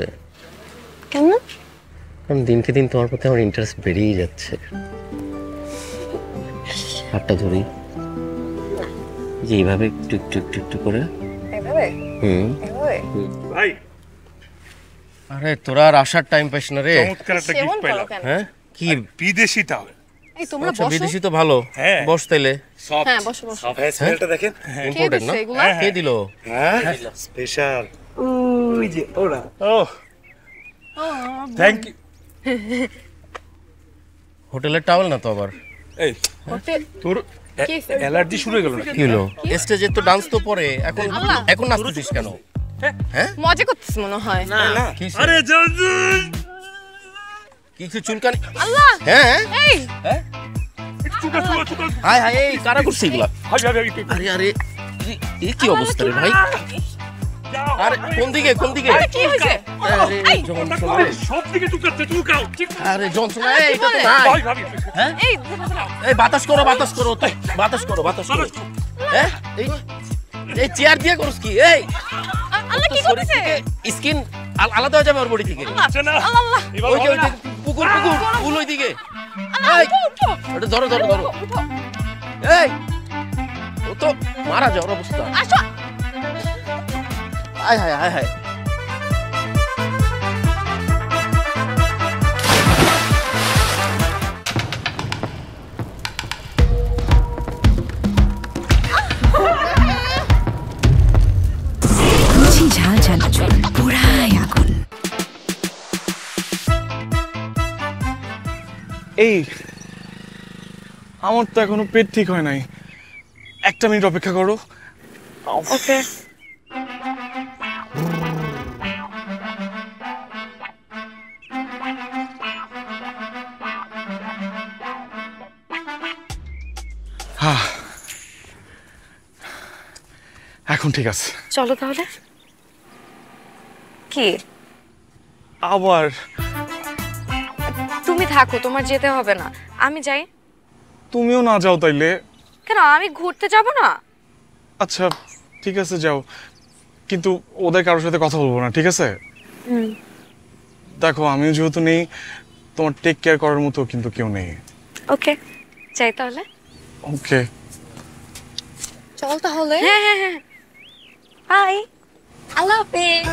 কেন? কারণ দিনকে দিন তোমার প্রতি আমার ইন্টারেস্ট বেড়েই যাচ্ছে। হাতটা ধরি যে এইভাবে একটু একটু একটু একটু করে। ভাই আরে তোরা আর আসার টাইম পাইস না রে। চমৎকার একটা গিফট পেলাম। হ্যাঁ কি বিদেশি তাহলে? এই তোমরা আচ্ছা, বসো। বিদেশি তো ভালো। হ্যাঁ বস তাইলে। হ্যাঁ বসো বসো। হ্যাঁ স্মেলটা দেখেন। ইম্পোর্টেন্ট না? কে দিল? হ্যাঁ স্পেশাল। ওই যে ওরা। ও থ্যাংক ইউ। হোটেলের টাওয়েল না তো আবার? এই তোর অ্যালার্জি শুরু হয়ে গেল না? কি হলো? স্টেজে তো ডান্স তো পরে, এখন এখন নাচতেছিস কেন? হ্যাঁ মজা করতেছ মনে হয়। না আরে জলদি কিছু চুলকানি। আল্লাহ হ্যাঁ এই হ্যাঁ হাই হাই এই কারা করছে এগুলা? আরে আরে এই কি অবস্থা রে ভাই? আরে কোন দিকে কোন দিকে? কি হইছে? আরে যন্ত্রণা রে, সব দিকে চুকাচ্ছে, চুকাও। আরে যন্ত্রণা এইটা তো নাই। হ্যাঁ এই এই বাতাস করো তো, বাতাস করো হ্যাঁ এই এই চেয়ার দিয়ে করছ কি? এই আল্লাহ কি করতেছে? স্কিন আলাদা হয়ে যাবে ওর বডি থেকে। আল্লাহ ওই যে পুকুর ফুল ওই দিকে। এই এটা ধরো এই ও তো মারা যাওয়ার অবস্থা। আসো হায় হায় হায় হায় ঝাল চানাচুর পুরাই আগুন। এই আমার তো এখনো পেট ঠিক হয় নাই, 1 মিনিট অপেক্ষা করো। ওকে এখন ঠিক আছে, চলো তাহলে। কি আবার? তুমি থাকো, তোমার যেতে হবে না, আমি যাই। তুমিও না যাও তাইলে? কেন, আমি ঘুরতে যাব না? আচ্ছা ঠিক আছে যাও, কিন্তু ওদের কারোর সাথে কথা বলবো না, ঠিক আছে? দেখো আমিও যেহেতু নেই, তোমার টেক কেয়ার করার মতো কিন্তু কেউ নেই। ওকে যাই তাহলে। ওকে চল তাহলে। হ্যাঁ হ্যাঁ হ্যাঁ বাই, আল্লাহ হাফেজ।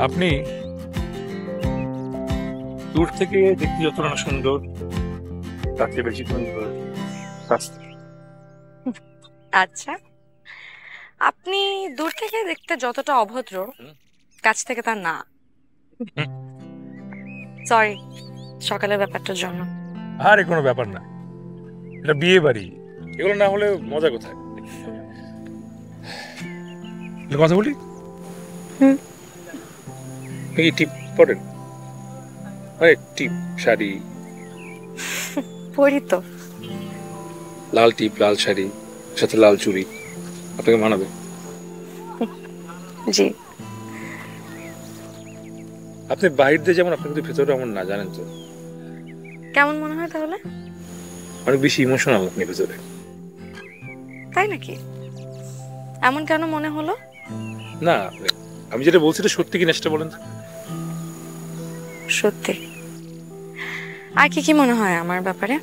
আপনি দূর থেকে দেখতে যতটা না সুন্দর, তার চেয়ে বেশি সুন্দর কাছ থেকে। আচ্ছা আপনি দূর থেকে দেখতে যতটা অভদ্র, কাছ থেকে তা না। সরি সকালের ব্যাপারটার জন্য। আরে কোনো ব্যাপার না, এটা বিয়ে বাড়ি, এগুলো না হলে মজা কোথায়? কথা বলি, এই টিপ পরেন? আরে টিপ শাড়ি পরি তো, লাল টিপ, লাল শাড়ি, সাথে লাল চুড়ি, আপনাকে মানাবে? জি। আপনি বাইরে দিয়ে যেমন, আপনি কিন্তু ভেতরে এমন না, জানেন তো? কেমন মনে হয় তাহলে? অনেক বেশি ইমোশনাল আপনি ভেতরে। তাই নাকি? এমন কেন মনে হলো? না আমি যেটা বলছি এটা সত্যি কিনা সেটা বলেন। সত্যি। আর কি কি মনে হয় আমার ব্যাপারে?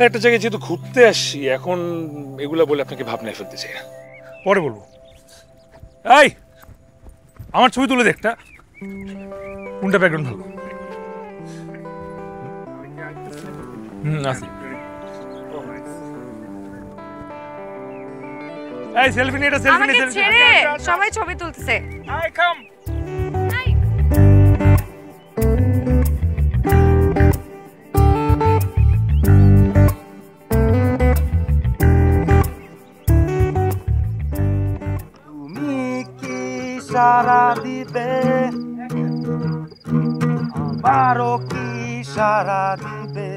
একটা জায়গায় যেহেতু ঘুরতে আসছি, এখন এগুলা বলে আপনাকে ভাবনায় ফেলতে চাই না, পরে বলবো। এই আমার ছবি তুলে দেখটা, কোনটা ব্যাকগ্রাউন্ড ভালো? আসি। এই সেলফি নিয়ে, এটা সেলফি আমাকে নিয়ে, ছেড়ে সবাই ছবি তুলতেছে। I come. তুমি কি সারা দিবে, আবারও কি সারা দিবে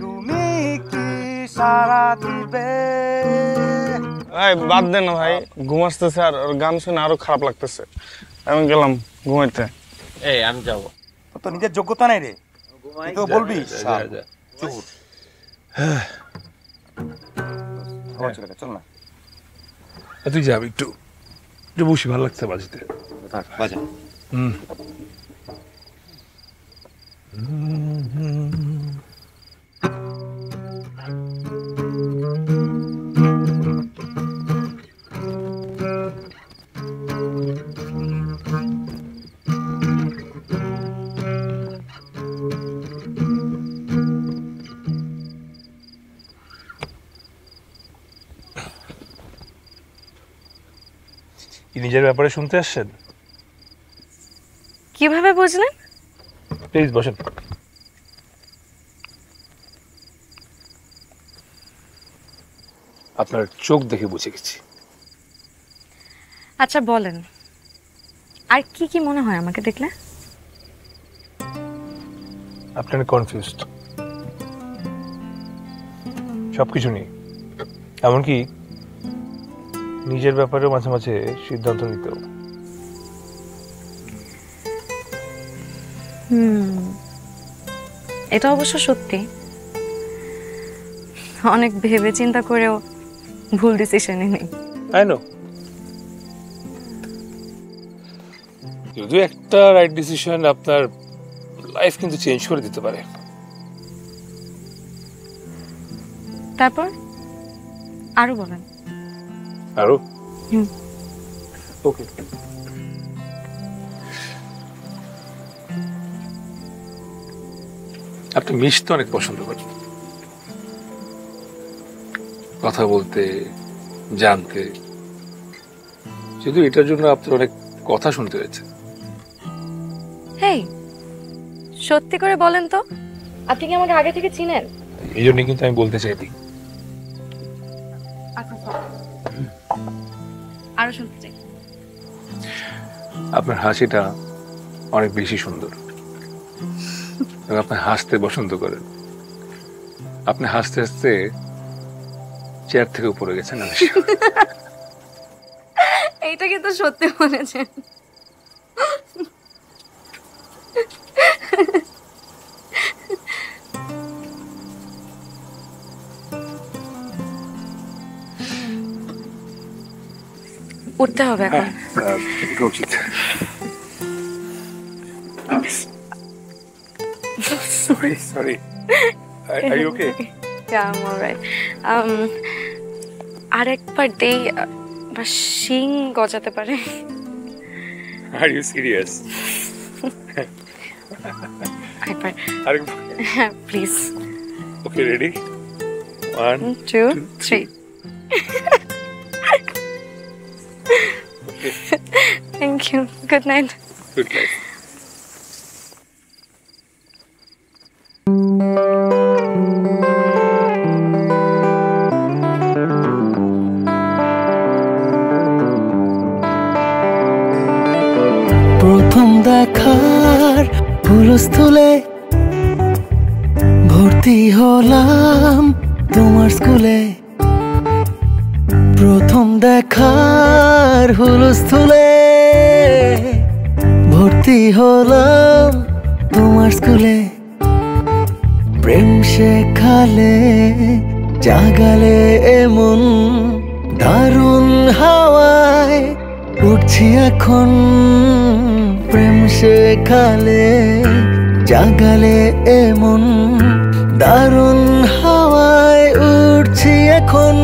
তুমি কি সারা দিবে ভাই বাদ দেন না ভাই, ঘুম আসতেছে আর ওর গান শুনে আরো খারাপ লাগতেছে। আমি গেলাম ঘুমাইতে। এই আমি যাব। তো নিজের যোগ্যতা নাই রে, তুই তো বলবি চুপ। চল না তুই যাবি একটু একটু বসি, ভালো লাগছে বাজিতে। বাজা। নিজের ব্যাপারে শুনতে আসছেন? কিভাবে বুঝলেন? প্লিজ বসেন। আপনার চোখ দেখে বুঝে গেছি। আচ্ছা বলেন, আর কি কি মনে হয় আমাকে দেখলে? আপনার কনফিউজড সবকিছু নিয়ে, এমনকি নিজের ব্যাপারেও মাঝে মাঝে সিদ্ধান্ত নিতেও। এটা অবশ্য সত্যি, অনেক ভেবে চিন্তা করেও ভুল ডিসিশনই নেই। আই নো, যদিও একটা রাইট ডিসিশন আপনার লাইফ কিন্তু চেঞ্জ করে দিতে পারে। তারপর আরো বলেন। আরো ওকে, আপনি মিশতে অনেক পছন্দ করেন, কথা বলতে, জানতে, যদিও এটার জন্য আপনার অনেক কথা শুনতে হয়েছে। হেই, সত্যি করে বলেন তো, আপনি কি আমাকে আগে থেকে চিনেন? এই জন্য কিন্তু আমি বলতে চাইনি। আরো শুনতে চাই। আপনার হাসিটা অনেক বেশি সুন্দর, আপনি হাসতে পছন্দ করেন। আপনি হাসতে হাসতে চেয়ার থেকে উপরে গেছেন। এইটা কিন্তু সত্যি বলেছেন। উঠতে হবে এখন। উচিত। Sorry. Are you okay? Yeah, I'm alright. আরেকবার দেই, বা শিং গজাতে পারে। Are you serious? আরেকবার। হ্যাঁ, please. Okay, ready? 1, 2, 3. Okay. Thank you. Good night. Good night. প্রথম দেখার হুলস্থুলে ভর্তি হলাম তোমার স্কুলে। প্রথম দেখার হুলস্থুলে ভর্তি হলাম তোমার স্কুলে। প্রেম শেখালে জাগালে এমন দারুণ হাওয়ায় উঠছি এখন। প্রেম শেখালে জাগালে এমন দারুণ হাওয়ায় উঠছি এখন।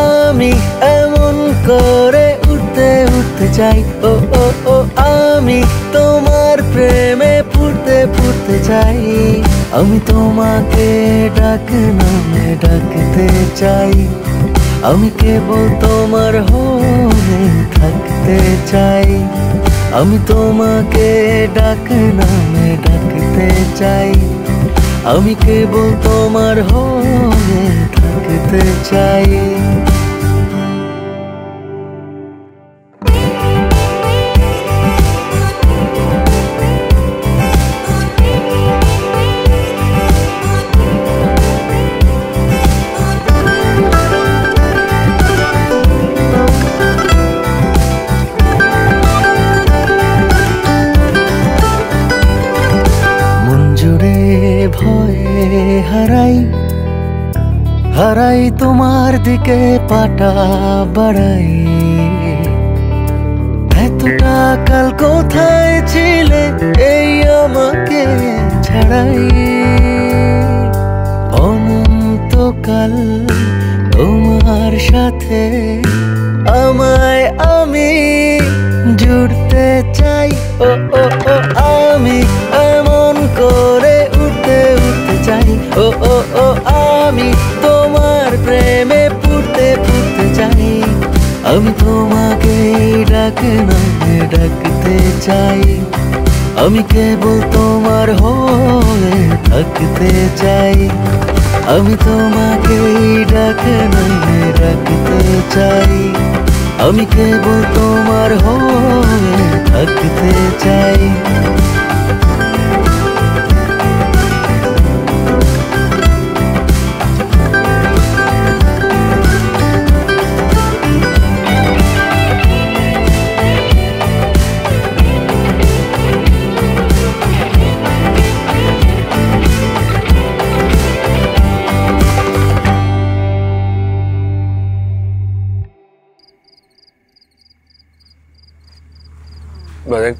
আমি এমন করে উঠতে উঠতে চাই, ও ও ও আমি তোমার প্রেমে পড়তে পড়তে চাই। আমি তোমাকে ডাক নামে ডাকতে চাই, আমি কেবল তোমার হয়ে থাকতে চাই। আমি তোমাকে ডাক নামে ডাকতে চাই, আমি কেবল তোমার হয়ে থাকতে চাই। তোমার দিকে পাটা বাড়াই। এতটা কাল কোথায় ছিলে এই আমাকে ছাড়াই? অনন্তকাল তোমার সাথে আমায় আমি জুড়তে চাই। ও ও ও আমি এমন করে উঠতে উঠতে চাই। ও ও ও আমি তোমার প্রেমে পুড়তে পুড়তে চাই। আমি তোমাকে ডাকে নামে ডাকতে চাই। আমি কেবল তোমার হয়ে থাকতে চাই। আমি তোমাকে ডাকে নামে ডাকতে চাই। আমি কেবল তোমার হয়ে থাকতে চাই।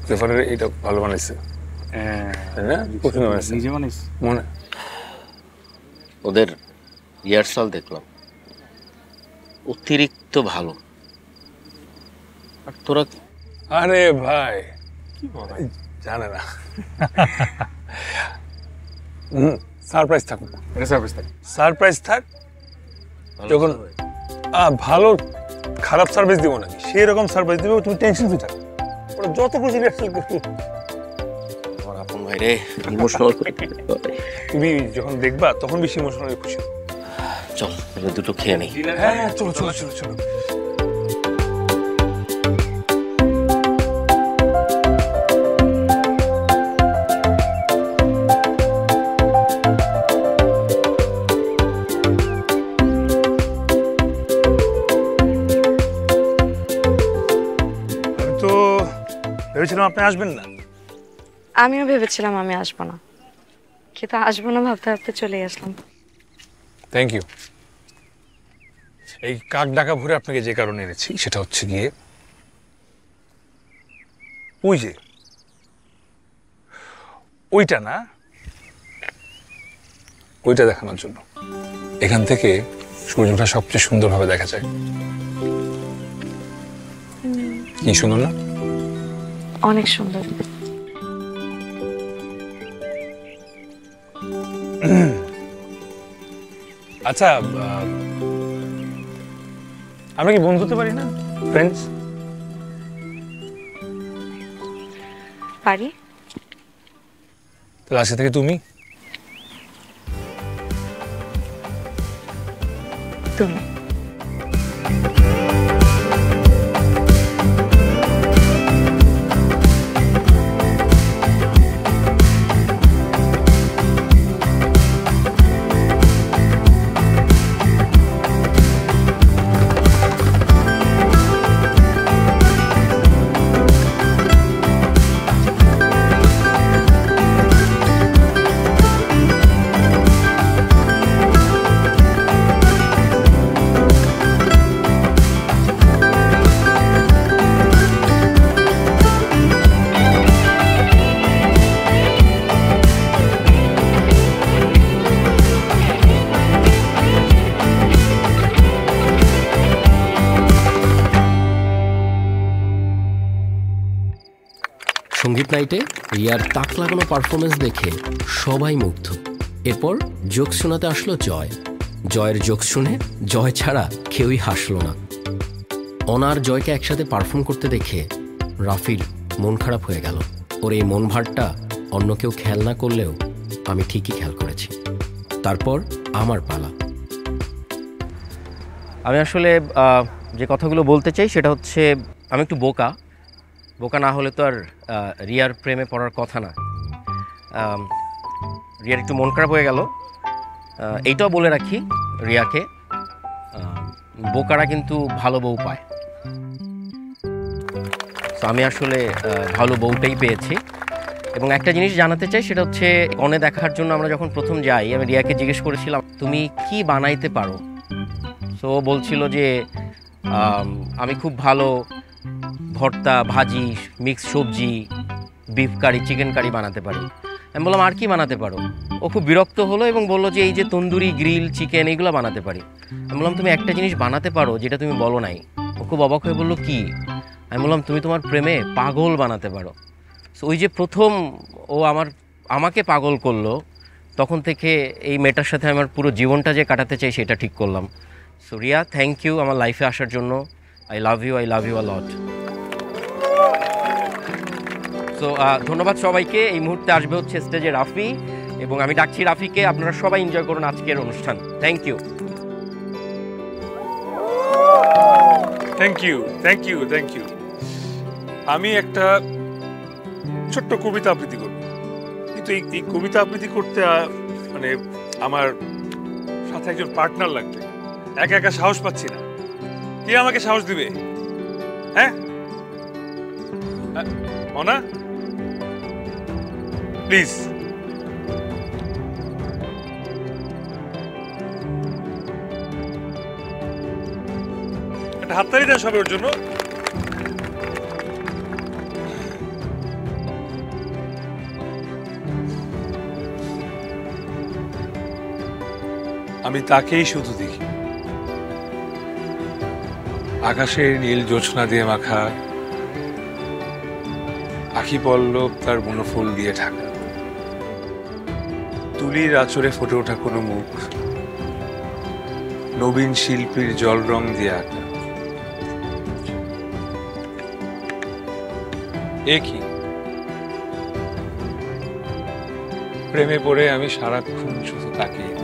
জেফারের এটা ভালো বানাইছে, তাই না? পছন্দ বানাইছে, নিজে বানাইছে মনে। ওদের রিহার্সাল দেখলাম, অতিরিক্ত ভালো। আর তোরা? আরে ভাই কি বলে জানে না। সারপ্রাইজ থাক, সারপ্রাইজ থাক, সারপ্রাইজ থাক। যখন ভালো খারাপ সার্ভিস দিব নাকি, সেই রকম সারপ্রাইজ দিবে, তুমি টেনশন ফ্রি থাক। ওরা যত খুশি রিহার্সাল করবে। আমার আপন ভাই রে, ইমোশনাল। তুমি যখন দেখবা তখন বেশি ইমোশনাল খুশি। চল এবার দুটো খেয়ে নেই। হ্যাঁ চলো চলো চলো চলো। ভেবেছিলাম আপনি আসবেন না। আমিও ভেবেছিলাম আমি আসবো না, কিন্তু আসবো না ভাবতে ভাবতে চলে আসলাম। Thank you. এই কাক ডাকা ভরে আপনাকে যে কারণে এনেছি সেটা হচ্ছে গিয়ে ওই যে ওইটা না, ওইটা দেখানোর জন্য। এখান থেকে সূর্যটা সবচেয়ে সুন্দরভাবে দেখা যায়। কি সুন্দর না? অনেক সুন্দর। আচ্ছা, আমরা কি বন্ধু হতে পারি না, ফ্রেন্ডস? পারি। তাহলে আজকে থেকে তুমি তুমি। সঙ্গীত নাইটে রিয়ার তাক লাগানো পারফরমেন্স দেখে সবাই মুগ্ধ। এরপর জোক শোনাতে আসলো জয়। জয়ের জোক শুনে জয় ছাড়া কেউই হাসলো না। অনার জয়কে একসাথে পারফর্ম করতে দেখে রাফির মন খারাপ হয়ে গেল। ওর এই মন ভারটা অন্য কেউ খেয়াল না করলেও আমি ঠিকই খেয়াল করেছি। তারপর আমার পালা। আমি আসলে যে কথাগুলো বলতে চাই সেটা হচ্ছে, আমি একটু বোকা না হলে তো আর রিয়ার প্রেমে পড়ার কথা না। রিয়ার একটু মন খারাপ হয়ে গেল, এইটাও বলে রাখি রিয়াকে, বোকারা কিন্তু ভালো বউ পায়। তো আমি আসলে ভালো বউটাই পেয়েছি। এবং একটা জিনিস জানাতে চাই, সেটা হচ্ছে কনে দেখার জন্য আমরা যখন প্রথম যাই, আমি রিয়াকে জিজ্ঞেস করেছিলাম তুমি কি বানাইতে পারো, সো ও বলছিল যে আমি খুব ভালো ভর্তা, ভাজি, মিক্স সবজি, বিফ কারি, চিকেন কারি বানাতে পারি। আমি বললাম আর কি বানাতে পারো? ও খুব বিরক্ত হলো এবং বললো যে এই যে তন্দুরি, গ্রিল, চিকেন এইগুলো বানাতে পারি। আমি বললাম তুমি একটা জিনিস বানাতে পারো যেটা তুমি বলো নাই। ও খুব অবাক হয়ে বললো কি? আমি বললাম তুমি তোমার প্রেমে পাগল বানাতে পারো। সো ওই যে প্রথম ও আমাকে পাগল করলো, তখন থেকে এই মেয়েটার সাথে আমার পুরো জীবনটা যে কাটাতে চাই সেটা ঠিক করলাম। সো রিয়া, থ্যাংক ইউ আমার লাইফে আসার জন্য। I love you a lot. So ধন্যবাদ সবাইকে। এই মুহূর্তে আসবে হচ্ছে স্টেজে রাফি, এবং আমি ডাকছি রাফিকে। আপনারা সবাই এনজয় করুন আজকের অনুষ্ঠান। Thank you. Thank you, thank you, thank you. আমি একটা ছোট্ট কবিতা আবৃত্তি করব, কিন্তু এই কবিতা আবৃত্তি করতে মানে আমার সাথে একজন পার্টনার লাগবে। একা একা সাহস পাচ্ছি না। কে আমাকে সাহস দিবে? হ্যাঁ মনা, প্লিজ। একটা হাততালি দেন সবাই ওর জন্য। আমি তাকেই শুধু দেখি, আকাশের নীল জোছনা দিয়ে মাখা, আখি পল্লব তার বনফুল দিয়ে ঢাকা, তুলির আঁচড়ে ফুটে ওঠা কোনো মুখ, নবীন শিল্পীর জল রং দিয়ে আঁকা। এ কি? প্রেমে পড়ে আমি সারাক্ষণ শুধু তাকিয়ে।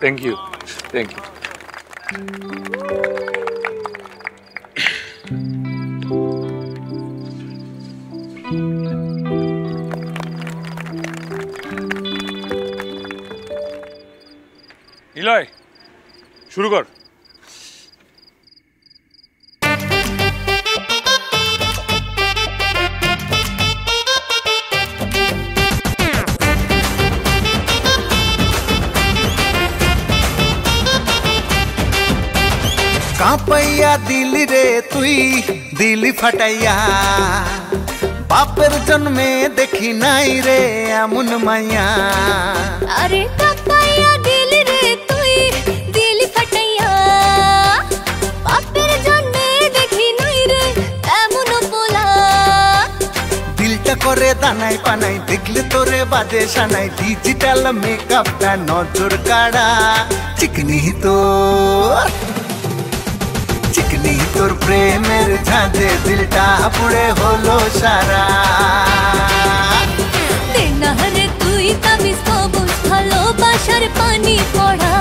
Thank you, thank you. Niloy, শুরু কর। কাঁপাইয়া দিলি রে তুই, দিলি ফাটাইয়া, বাপের জন্মে দেখি নাই রে এমন মাইয়া। আরে কাঁপাইয়া দিলি রে তুই, দিলি ফাটাইয়া, বাপের জন্মে দেখি নাই রে এমন পোলা। দিলটা করে দানাই পানাই, দেখলে তোরে বাজে সানাই, ডিজিটাল মেকআপটা নজর কাড়া। চিকনি তোর প্রেমের ঝাঁজে দিলটা পুড়ে হলো সারা। দেনা রে তুই তাবিজ কবজ, ভালোবাসার পানি পড়া।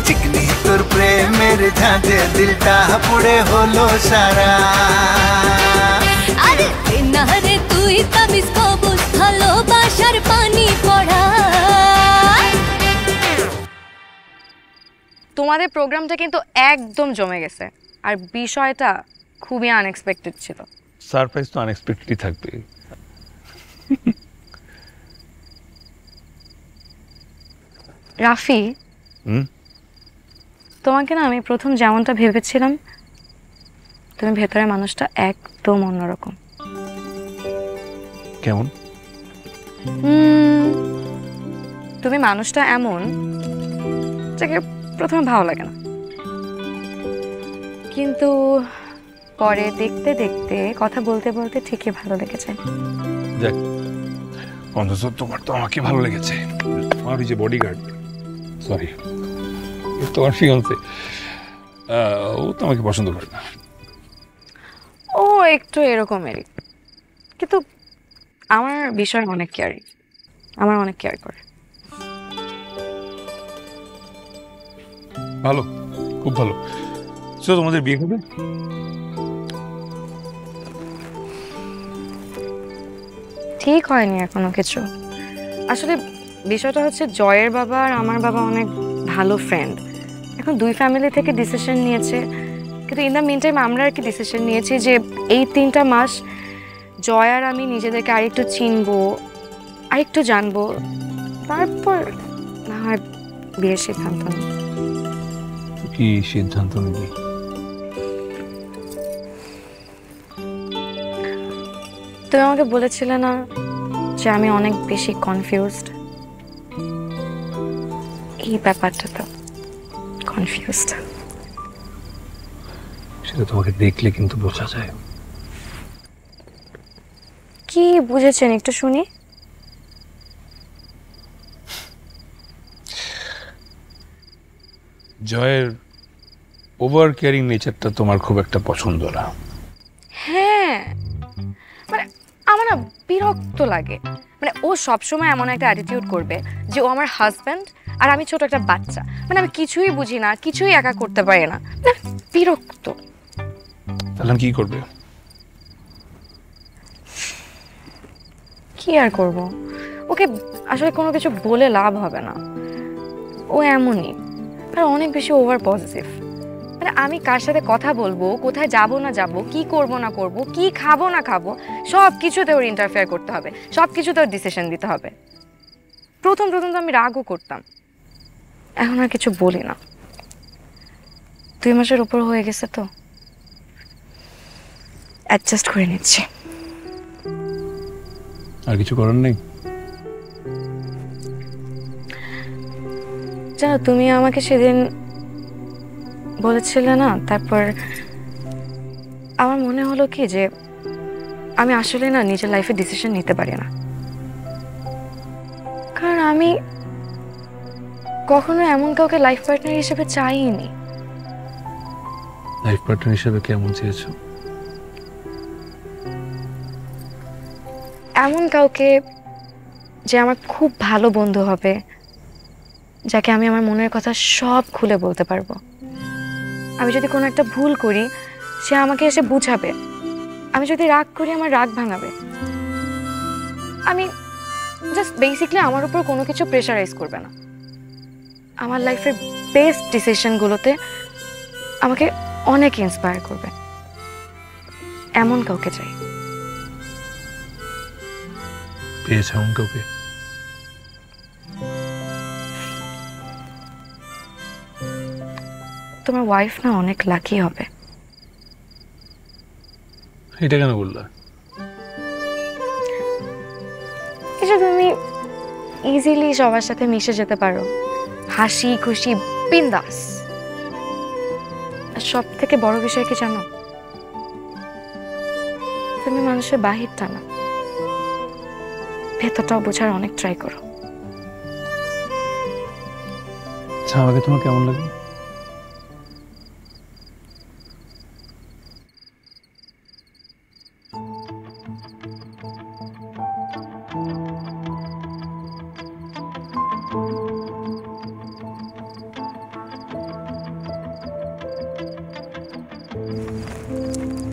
চিকনি তোর প্রেমের ঝাঁজে দিলটা পুড়ে হলো সারা। আরে দেনা রে তুই তাবিজ কবজ, ভালোবাসার পানি পড়া। তোমাদের প্রোগ্রামটা কিন্তু একদম জমে গেছে, আর বিষয়টা খুবই আনএক্সপেক্টেড ছিল। সারপ্রাইজ তো আনএক্সপেক্টেডই থাকবে। রাফি, তোমাকে না আমি প্রথম যেমনটা ভেবেছিলাম, তুমি ভেতরের মানুষটা একদম অন্যরকম। কেমন? তুমি মানুষটা এমন যাকে প্রথমে ভালো লাগে না, কিন্তু পরে দেখতে দেখতে কথা বলতে বলতে ঠিকই ভালো লেগেছে। দেখ, অন্তত তোমার তো আমাকে ভালো লেগেছে। আমার ওই যে বডিগার্ড, সরি তোমার ফিয়ান্সে, ও তো আমাকে পছন্দ করে না। ও একটু এরকমেরই, কিন্তু আমার বিষয় অনেক কেয়ারিং, আমার অনেক কেয়ার করে। ভালো, খুব ভালো। তো তোমাদের বিয়ে হবে? ঠিক হয়নি এখনো কিছু। আসলে বিষয়টা হচ্ছে জয়ের বাবা আর আমার বাবা অনেক ভালো ফ্রেন্ড। এখন দুই ফ্যামিলি থেকে ডিসিশন নিয়েছে, কিন্তু ইন দ্য মিন টাইম আমরা আর কি ডিসিশন নিয়েছি যে এই 3টা মাস জয় আর আমি নিজেদেরকে আরেকটু চিনবো, আরেকটু জানবো, তারপর না হয় বিয়ের সিদ্ধান্ত নিই। কি সিদ্ধান্ত নিবি? তুমি আমাকে বলেছিলে না যে আমি অনেক বেশি কনফিউজড, এই ব্যাপারটা তো কনফিউজড। সেটা তোমাকে দেখলে কিন্তু বোঝা যায়। কি বুঝেছেন একটু শুনি। জয়ের ওভার কেয়ারিং নেচারটা তোমার খুব একটা পছন্দ না। হ্যাঁ, মানে আমার না বিরক্ত লাগে। মানে ও সবসময় এমন একটা অ্যাটিটিউড করবে যে ও আমার হাজব্যান্ড আর আমি ছোট একটা বাচ্চা। মানে আমি কিছুই বুঝি না, কিছুই একা করতে পারি না, বিরক্ত। তাহলে কি করবে? কি আর করব, ওকে আসলে কোনো কিছু বলে লাভ হবে না। ও এমনই, আর অনেক বেশি ওভার পজিটিভ। মানে আমি কার সাথে কথা বলবো, কোথায় যাব না যাব, কি করব না করব, কি খাবো না খাবো, সব কিছুতে ওর ইন্টারফেয়ার করতে হবে, সব কিছুতে ওর ডিসিশন দিতে হবে। প্রথম তো আমি রাগও করতাম, এখন আর কিছু বলি না। 2 মাসের উপর হয়ে গেছে তো অ্যাডজাস্ট করে নিচ্ছি। আর কিছু করার নেই? জানো, তুমি আমাকে সেদিন বলেছিলে না, তারপর আমার মনে হলো কি যে আমি আসলে না নিজের লাইফে ডিসিশন নিতে পারি না। কারণ আমি কখনো এমন কাউকে লাইফ পার্টনার হিসেবে চাইনি। লাইফ পার্টনার হিসেবে কেমন চেয়েছো? এমন কাউকে যে আমার খুব ভালো বন্ধু হবে, যাকে আমি আমার মনের কথা সব খুলে বলতে পারবো। আমি যদি কোনো একটা ভুল করি, সে আমাকে এসে বুঝাবে। আমি যদি রাগ করি, আমার রাগ ভাঙাবে। আমি জাস্ট বেসিকলি আমার উপর কোনো কিছু প্রেশারাইজ করবে না। আমার লাইফের বেস্ট ডিসিশনগুলোতে আমাকে অনেক ইন্সপায়ার করবে। এমন কাউকে চাই। পেয়েছো এমন কাউকে? তোমার ওয়াইফ না অনেক লাকি হবে। এটা কেন বললা? এটা তুমি ইজিলি সবার সাথে মিশে যেতে পারো, হাসি খুশি বিন্দাস। আর সব থেকে বড় বিষয় কি জানো? তুমি মানুষের বাহিরটা না, ভেতরটাও বোঝার অনেক ট্রাই করো। আচ্ছা, আমাকে তোমার কেমন লাগে?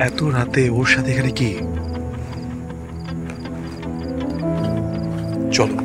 এত রাতে ওর সাথে এখানে কি? চলো।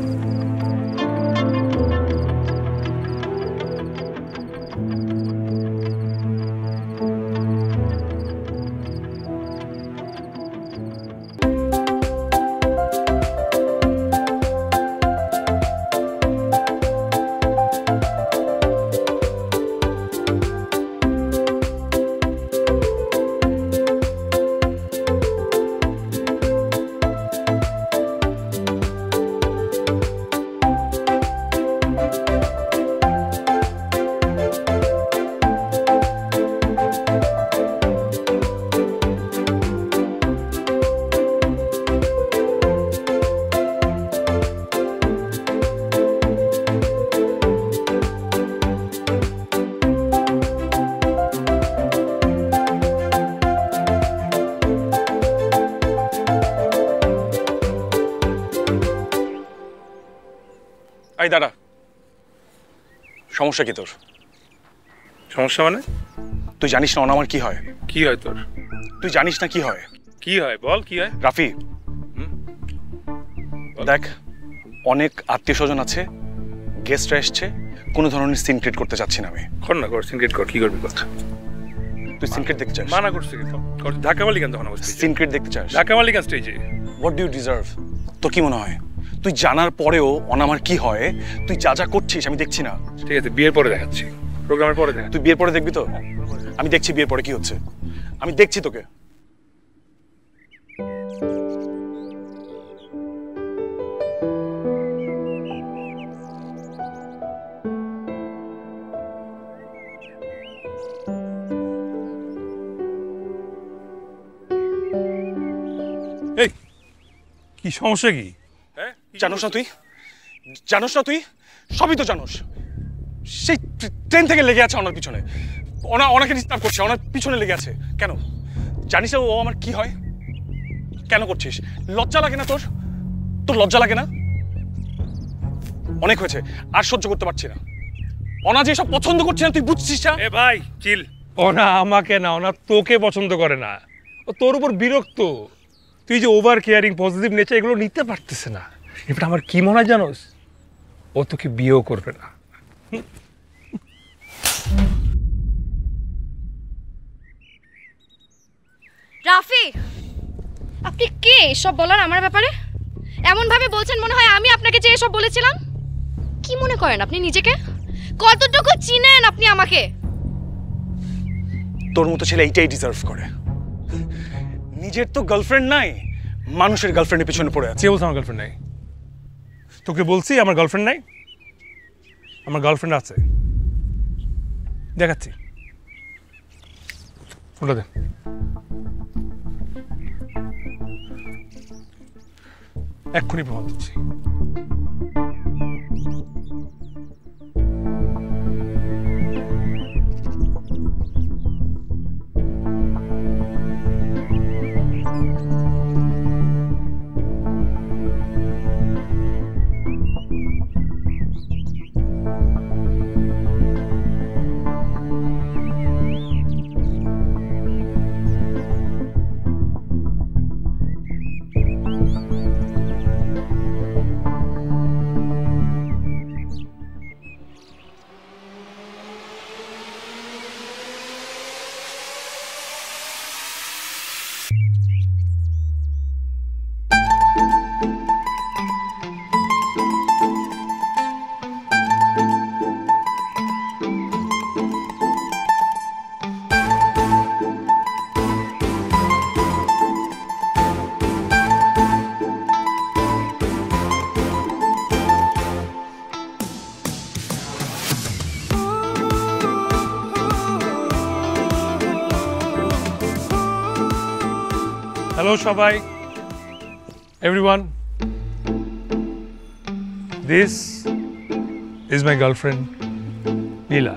এই দাঁড়া, সমস্যা কি তোর? সমস্যা মানে? তুই জানিস না আমার কি হয়? কি হয় তোর? তুই জানিস না কি হয়? কি হয় বল, কি হয়? রাফি, দেখ, অনেক আত্মীয় স্বজন আছে, গেস্টরা এসছে, কোনো ধরনের সিন ক্রিয়েট করতে চাচ্ছি না আমি। কর না, কর, সিন ক্রিয়েট কর। কি করবি কর? তুই সিন ক্রিয়েট দেখতে চাস? মানা করছিস কি? ধাক্কা মারলি কেন তখন? সিন ক্রিয়েট দেখতে চাস? ধাক্কা মারলি কেন স্টেজে? What do you deserve? তোর কি মনে হয় তুই জানার পরেও অনামার কি হয় তুই যা যা করছিস আমি দেখছি না। ঠিক আছে, বিয়ের পরে দেখাচ্ছি, প্রোগ্রামের পরে দেখা। তুই বিয়ের পরে দেখবি তো? আমি দেখছি বিয়ের পরে কি হচ্ছে, আমি দেখছি তোকে। এই কি সমস্যা কি? জানোস না তুই? জানোস না তুই? সবই তো জানোস। সেই ট্রেন থেকে লেগে আছে ওনার পিছনে, ওনাকে ডিস্টার্ব করছে, ওনার পিছনে লেগে আছে। কেন জানিস না ও আমার কি হয়? কেন করছিস? লজ্জা লাগে না তোর? তোর লজ্জা লাগে না? অনেক হয়েছে, আর সহ্য করতে পারছি না। ওনা যে সব পছন্দ করছে না তুই বুঝছিস না? এ ভাই চিল। ওনা আমাকে না, ওনা তোকে পছন্দ করে না, ও তোর উপর বিরক্ত। তুই যে ওভার কেয়ারিং, পজিটিভ নেচার এগুলো নিতে পারতেছে না। এবার আমার কি মনে হয় জানোস, ও তোকে বিয়েও করবে না। রাফি, আপনি কে এসব বলার আমার ব্যাপারে? এমন ভাবে বলছেন মনে হয় আমি আপনাকে যে এসব বলেছিলাম। কি মনে করেন আপনি নিজেকে? কতটুকু চিনেন আপনি আমাকে? তোর মতো ছেলে এইটাই ডিজার্ভ করে। নিজের তো গার্লফ্রেন্ড নাই, মানুষের গার্লফ্রেন্ডের পিছনে পড়ে আছে। কে বলছে আমার গার্লফ্রেন্ড নাই? তোকে বলছি আমার গার্লফ্রেন্ড নাই? আমার গার্লফ্রেন্ড আছে, দেখাচ্ছি। ফোনটা দে। এক্ষুনি প্রমাণ দিচ্ছি। Hello, Shabai. Everyone. This is my girlfriend, Neela.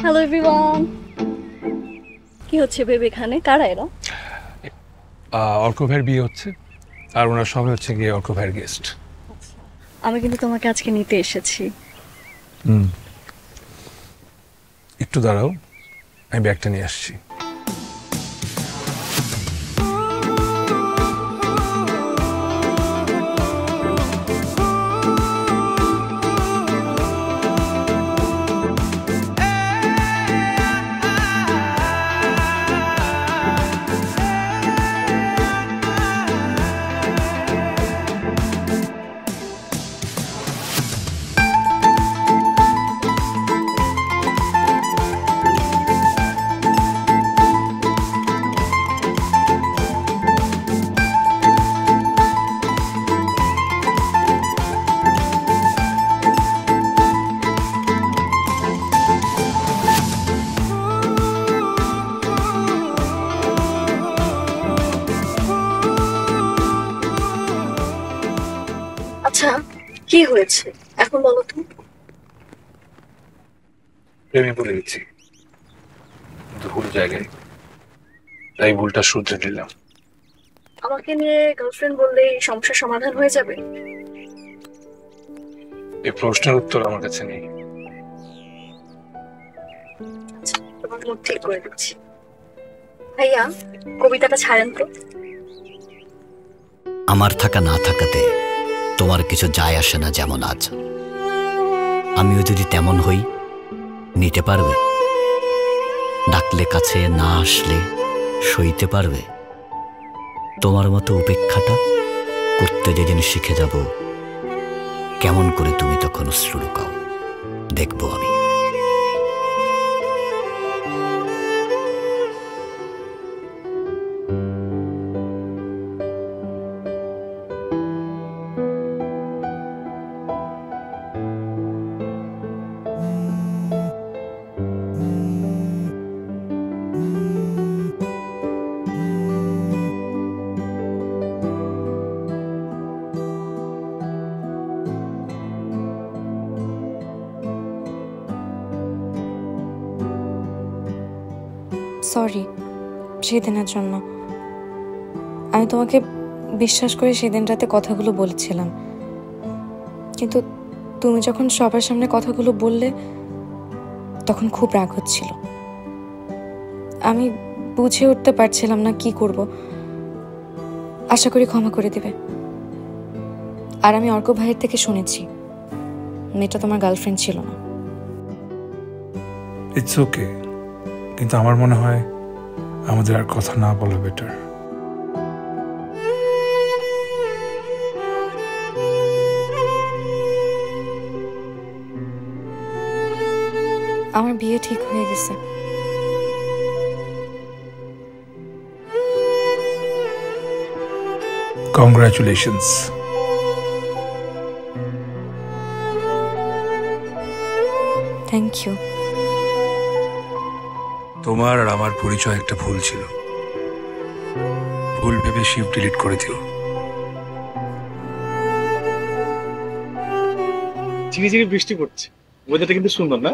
Hello everyone. কি হচ্ছে বেবি এখানে? কারা এরা? অর্ক ভাইয়ের বিয়ে হচ্ছে, আর ওনার সবাই হচ্ছে গিয়ে অর্ক ভাইয়ের গেস্ট। আমি কিন্তু তোমাকে আজকে নিতে এসেছি। একটু দাঁড়াও, আমি ব্যাগটা নিয়ে আসছি। আচ্ছা কি হয়েছে এখন বলো তো? প্রেমে পড়ে গেছি, কিন্তু ভুল জায়গায়, তাই ভুলটা শুধরে নিলাম। আমাকে নিয়ে গার্লফ্রেন্ড বললে সমস্যার সমাধান হয়ে যাবে? এই প্রশ্নের উত্তর আমার কাছে নেই। আচ্ছা, তোমার মুড ঠিক করে দিচ্ছি। ভাইয়া কবিতাটা ছাড়েন তো। আমার থাকা না থাকাতে তোমার কিছু যায় আসে না, যেমন আজ আমিও যদি তেমন হই নিতে পারবে? ডাকলে কাছে না আসলে সইতে পারবে? তোমার মতো উপেক্ষাটা করতে যেদিন শিখে যাব কেমন করে তুমি তখন অশ্রু লুকাও, দেখবো আমি। সরি সেদিনের জন্য। আমি তোমাকে বিশ্বাস করে সেদিন রাতে কথাগুলো বলেছিলাম, কিন্তু তুমি যখন সবার সামনে কথাগুলো বললে তখন খুব রাগ হচ্ছিল। আমি বুঝে উঠতে পারছিলাম না কি করব। আশা করি ক্ষমা করে দিবে। আর আমি অর্ক ভাইয়ের থেকে শুনেছি মেয়েটা তোমার গার্লফ্রেন্ড ছিল না। ইটস ওকে, কিন্তু আমার মনে হয় আমাদের আর কথা না বলা বেটার। আমার বিয়ে ঠিক হয়ে গেছে। কংগ্রাচুলেশনস। Thank you. তোমার আর আমার পরিচয় একটা ভুল ছিল, ভুল ভেবে শিফট ডিলিট করে দিও। ঝিরি ঝিরি বৃষ্টি পড়ছে, ওয়েদারটা কিন্তু সুন্দর না?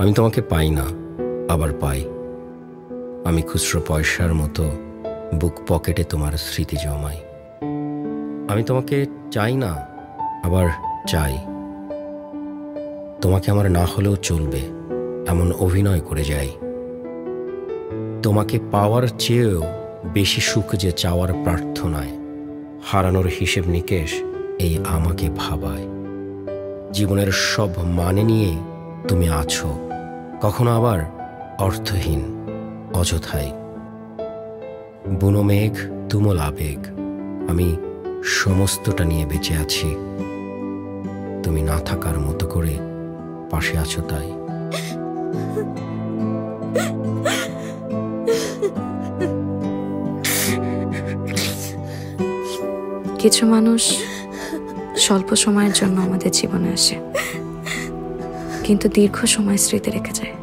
আমি তোমাকে পাই না, আবার পাই। আমি খুচরো পয়সার মতো বুক পকেটে তোমার স্মৃতি জমাই। আমি তোমাকে চাই না, আবার চাই। তোমাকে আমার না হলেও চলবে এমন অভিনয় করে যাই। তোমাকে পাওয়ার চেয়েও বেশি সুখ যে চাওয়ার প্রার্থনায়, হারানোর হিসেব নিকেশ এই আমাকে ভাবায়। জীবনের সব মানে নিয়ে তুমি আছো, কখনো আবার অর্থহীন অযথায়। বুনো মেঘ তুমুল আবেগ, আমি সমস্তটা নিয়ে বেঁচে আছি। তুমি না থাকার মতো করে পাশে আছো তাই। কিছু মানুষ স্বল্প সময়ের জন্য আমাদের জীবনে আসে, কিন্তু দীর্ঘ সময় স্মৃতি রেখে যায়।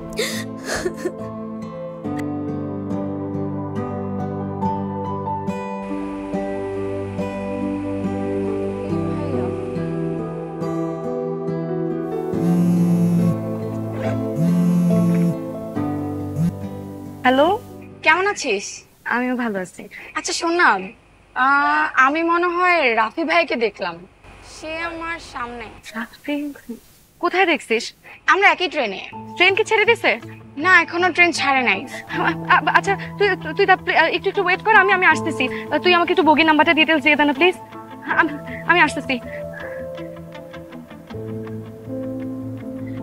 হ্যালো, কেমন আছিস? আমিও ভালো আছি। আচ্ছা শোন না, আমি মনে হয় রাফি ভাইকে দেখলাম, সে আমার সামনে। কোথায় দেখছিস? আমরা একই ট্রেনে। ট্রেন কি ছেড়ে দিছে? না, এখনো ট্রেন ছাড়ে নাই। আচ্ছা তুই তুই একটু ওয়েট কর, আমি আসতেছি। তুই আমাকে একটু বগির নাম্বারটা ডিটেলস দিয়ে দে না প্লিজ। আমি আসতেছি।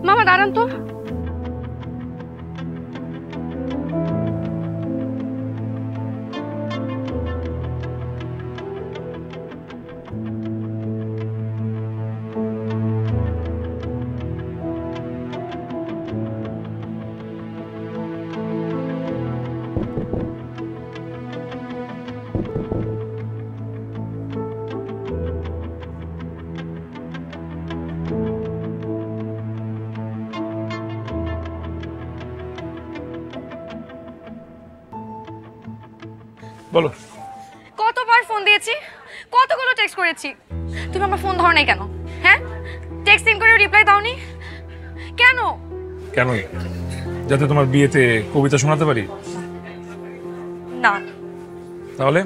মামা দাঁড়ান তো। বলো। কতবার ফোন দিয়েছি, কতগুলো টেক্সট করেছি, তুমি আমার ফোন ধরো নাই কেন? হ্যাঁ, টেক্সটিং করে রিপ্লাই দাওনি কেন? কেন? যাতে তোমার বিয়েতে কবিতা শোনাতে পারি? না। তাহলে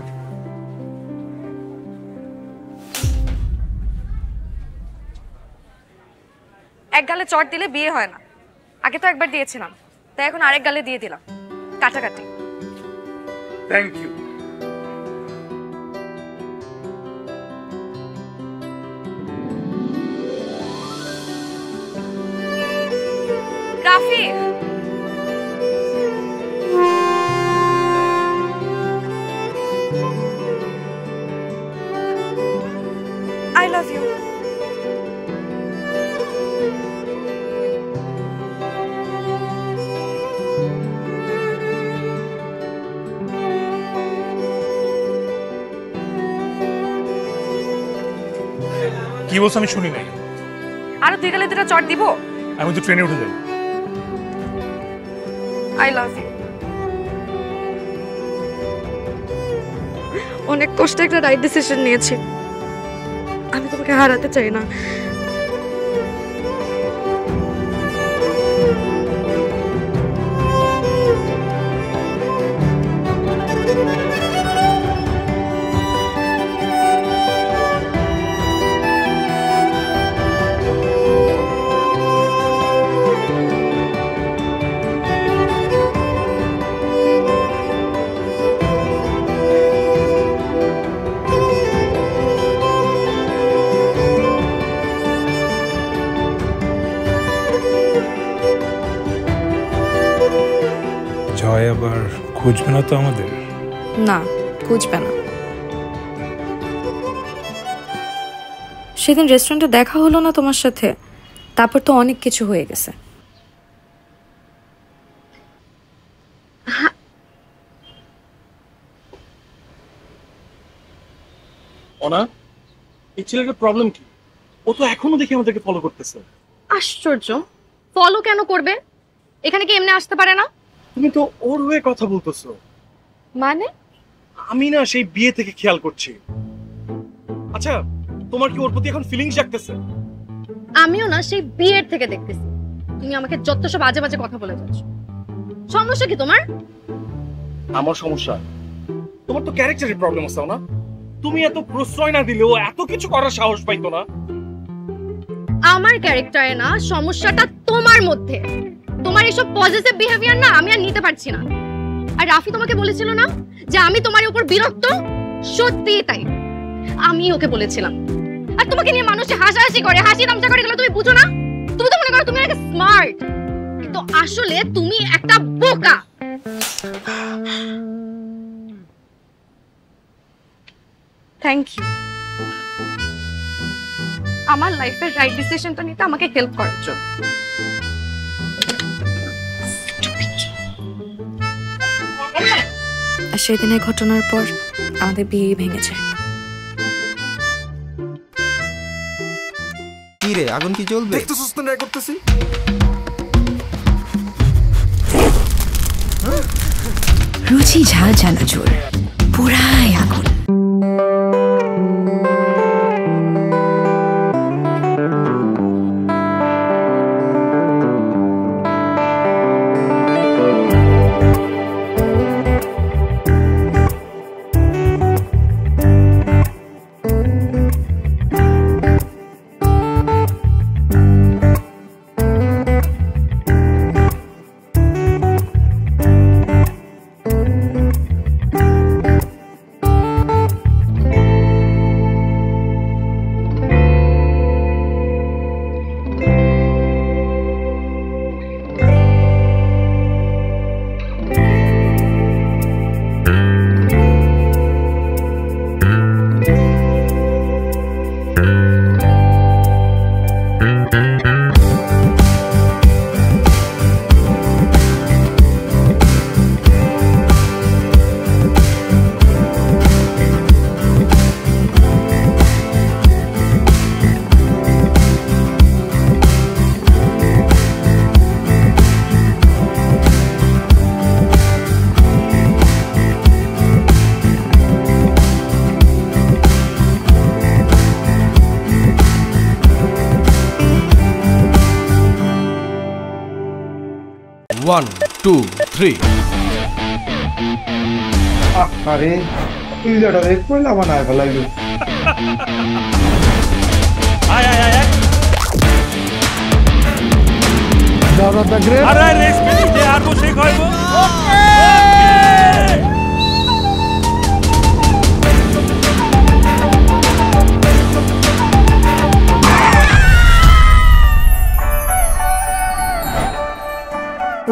এক গালে চট দিলে বিয়ে হয় না। আগে তো একবার দিয়েছিলাম, তাই এখন আরেক গালে দিয়ে দিলাম, কাটাকাটি। Thank you. Rafi, I love you. কি বলছ আমি শুনি নাই। আরো 2 গালে 2টা চট দিব? আমি তো ট্রেনে উঠে যাব। I love you. অনেক কষ্টে একটা রাইট ডিসিশন নিয়েছি। আমি তোমাকে হারাতে চাই না। জয় আবার খুঁজবে না তো আমাদের? না, খুঁজবে না। সেদিন রেস্টুরেন্টে দেখা হলো না তোমার সাথে, তারপর তো অনেক কিছু হয়ে গেছে। অনা, এই ছেলেটার প্রবলেম কি? ও তো এখনো দেখি আমাদেরকে ফলো করতেছে। আশ্চর্য, ফলো কেন করবে? এখানে কি এমনি আসতে পারে না? তুমি তো ওর হয়ে কথা বলতেছো। মানে? আমি না সেই বিয়ে থেকে খেয়াল করছি। আচ্ছা, তোমার কি ওর প্রতি এখন ফিলিংস জাগতেছে? আমিও না সেই বিয়ের থেকে দেখতেছি তুমি আমাকে যত সব আজে বাজে কথা বলে যাচ্ছ। সমস্যা কি তোমার? আমার সমস্যা? তোমার তো ক্যারেক্টারের প্রবলেম আছে না? তুমি এত প্রশ্রয় না দিলেও এত কিছু করার সাহস পাইতো না। আমার ক্যারেক্টারে না, সমস্যাটা তোমার মধ্যে। তোমার এইসব পজিটিভ বিহেভিয়ার না আমি আর নিতে পারছি না। আর রাফি তোমাকে বলেছিল না যে আমি তোমার উপর বিরক্ত? সত্যিই তাই, আমি ওকে বলেছিলাম। আর তোমাকে নিয়ে মানুষ হাসাহাসি করে, হাসি তামসা করে, গেলে তুমি বুঝো না? তুমি তো মনে করো তুমি একটা স্মার্ট, কিন্তু আসলে তুমি একটা বোকা। থ্যাংক ইউ আমার লাইফের রাইট ডিসিশনটা নিতে আমাকে হেল্প করার জন্য। আর সেদিনের ঘটনার পর আমাদের বিয়ে ভেঙে যায়। কি রে, আগুন কি জ্বলবে? একটু সুস্থ না করতেছি। রুচি ঝাল চানাচুর, পুরাই আগুন। One, two, three. আরে পিজাটা দেখ কইলা বানায় ফেলাইলো। আয় আয় আয় দাদা গ্রেট আরে রেসপেক্ট যে আর বসে খাইবো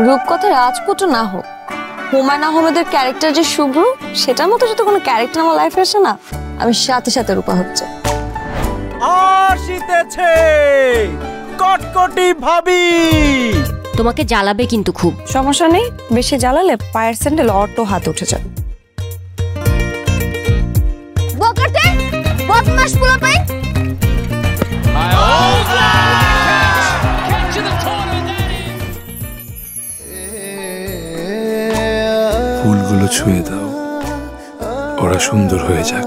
রূপকথা রাজপুত্র না হোক, হুমায়ুন আহমেদের ক্যারেক্টার যে শুভ্র, সেটার মতো যদি কোনো ক্যারেক্টার আমার লাইফে আসে না, আমি সাথে সাথে রূপা হচ্ছে। আসিতেছে কটকটি ভাবি, তোমাকে জ্বালাবে কিন্তু খুব। সমস্যা নেই, বেশি জ্বালালে পায়ের স্যান্ডেল অটো হাত উঠে যাবে। বকাতে বদমাশ পোলাপাই, ফুলগুলো ছুঁয়ে দাও, ওরা সুন্দর হয়ে যাক।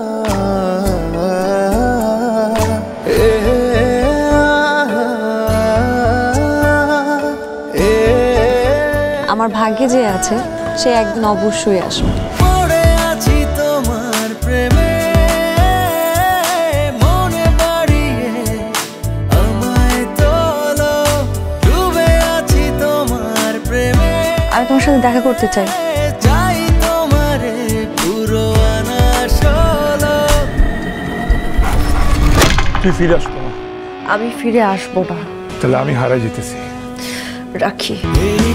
আমার ভাগ্যে যে আছে সে একদিন অবশ্যই আসবে। পড়ে আছি তোমার প্রেমে, মনে বাড়িয়ে আমায় তোলো, ডুবে আছি তোমার প্রেমে। আমি তোমার সাথে দেখা করতে চাই। চাই তোমারে পুরো আনা ষোলো। তুই ফিরে আসবো না। আমি ফিরে আসবো না। তাহলে আমি হারাই যেতেছি। রাখি। এই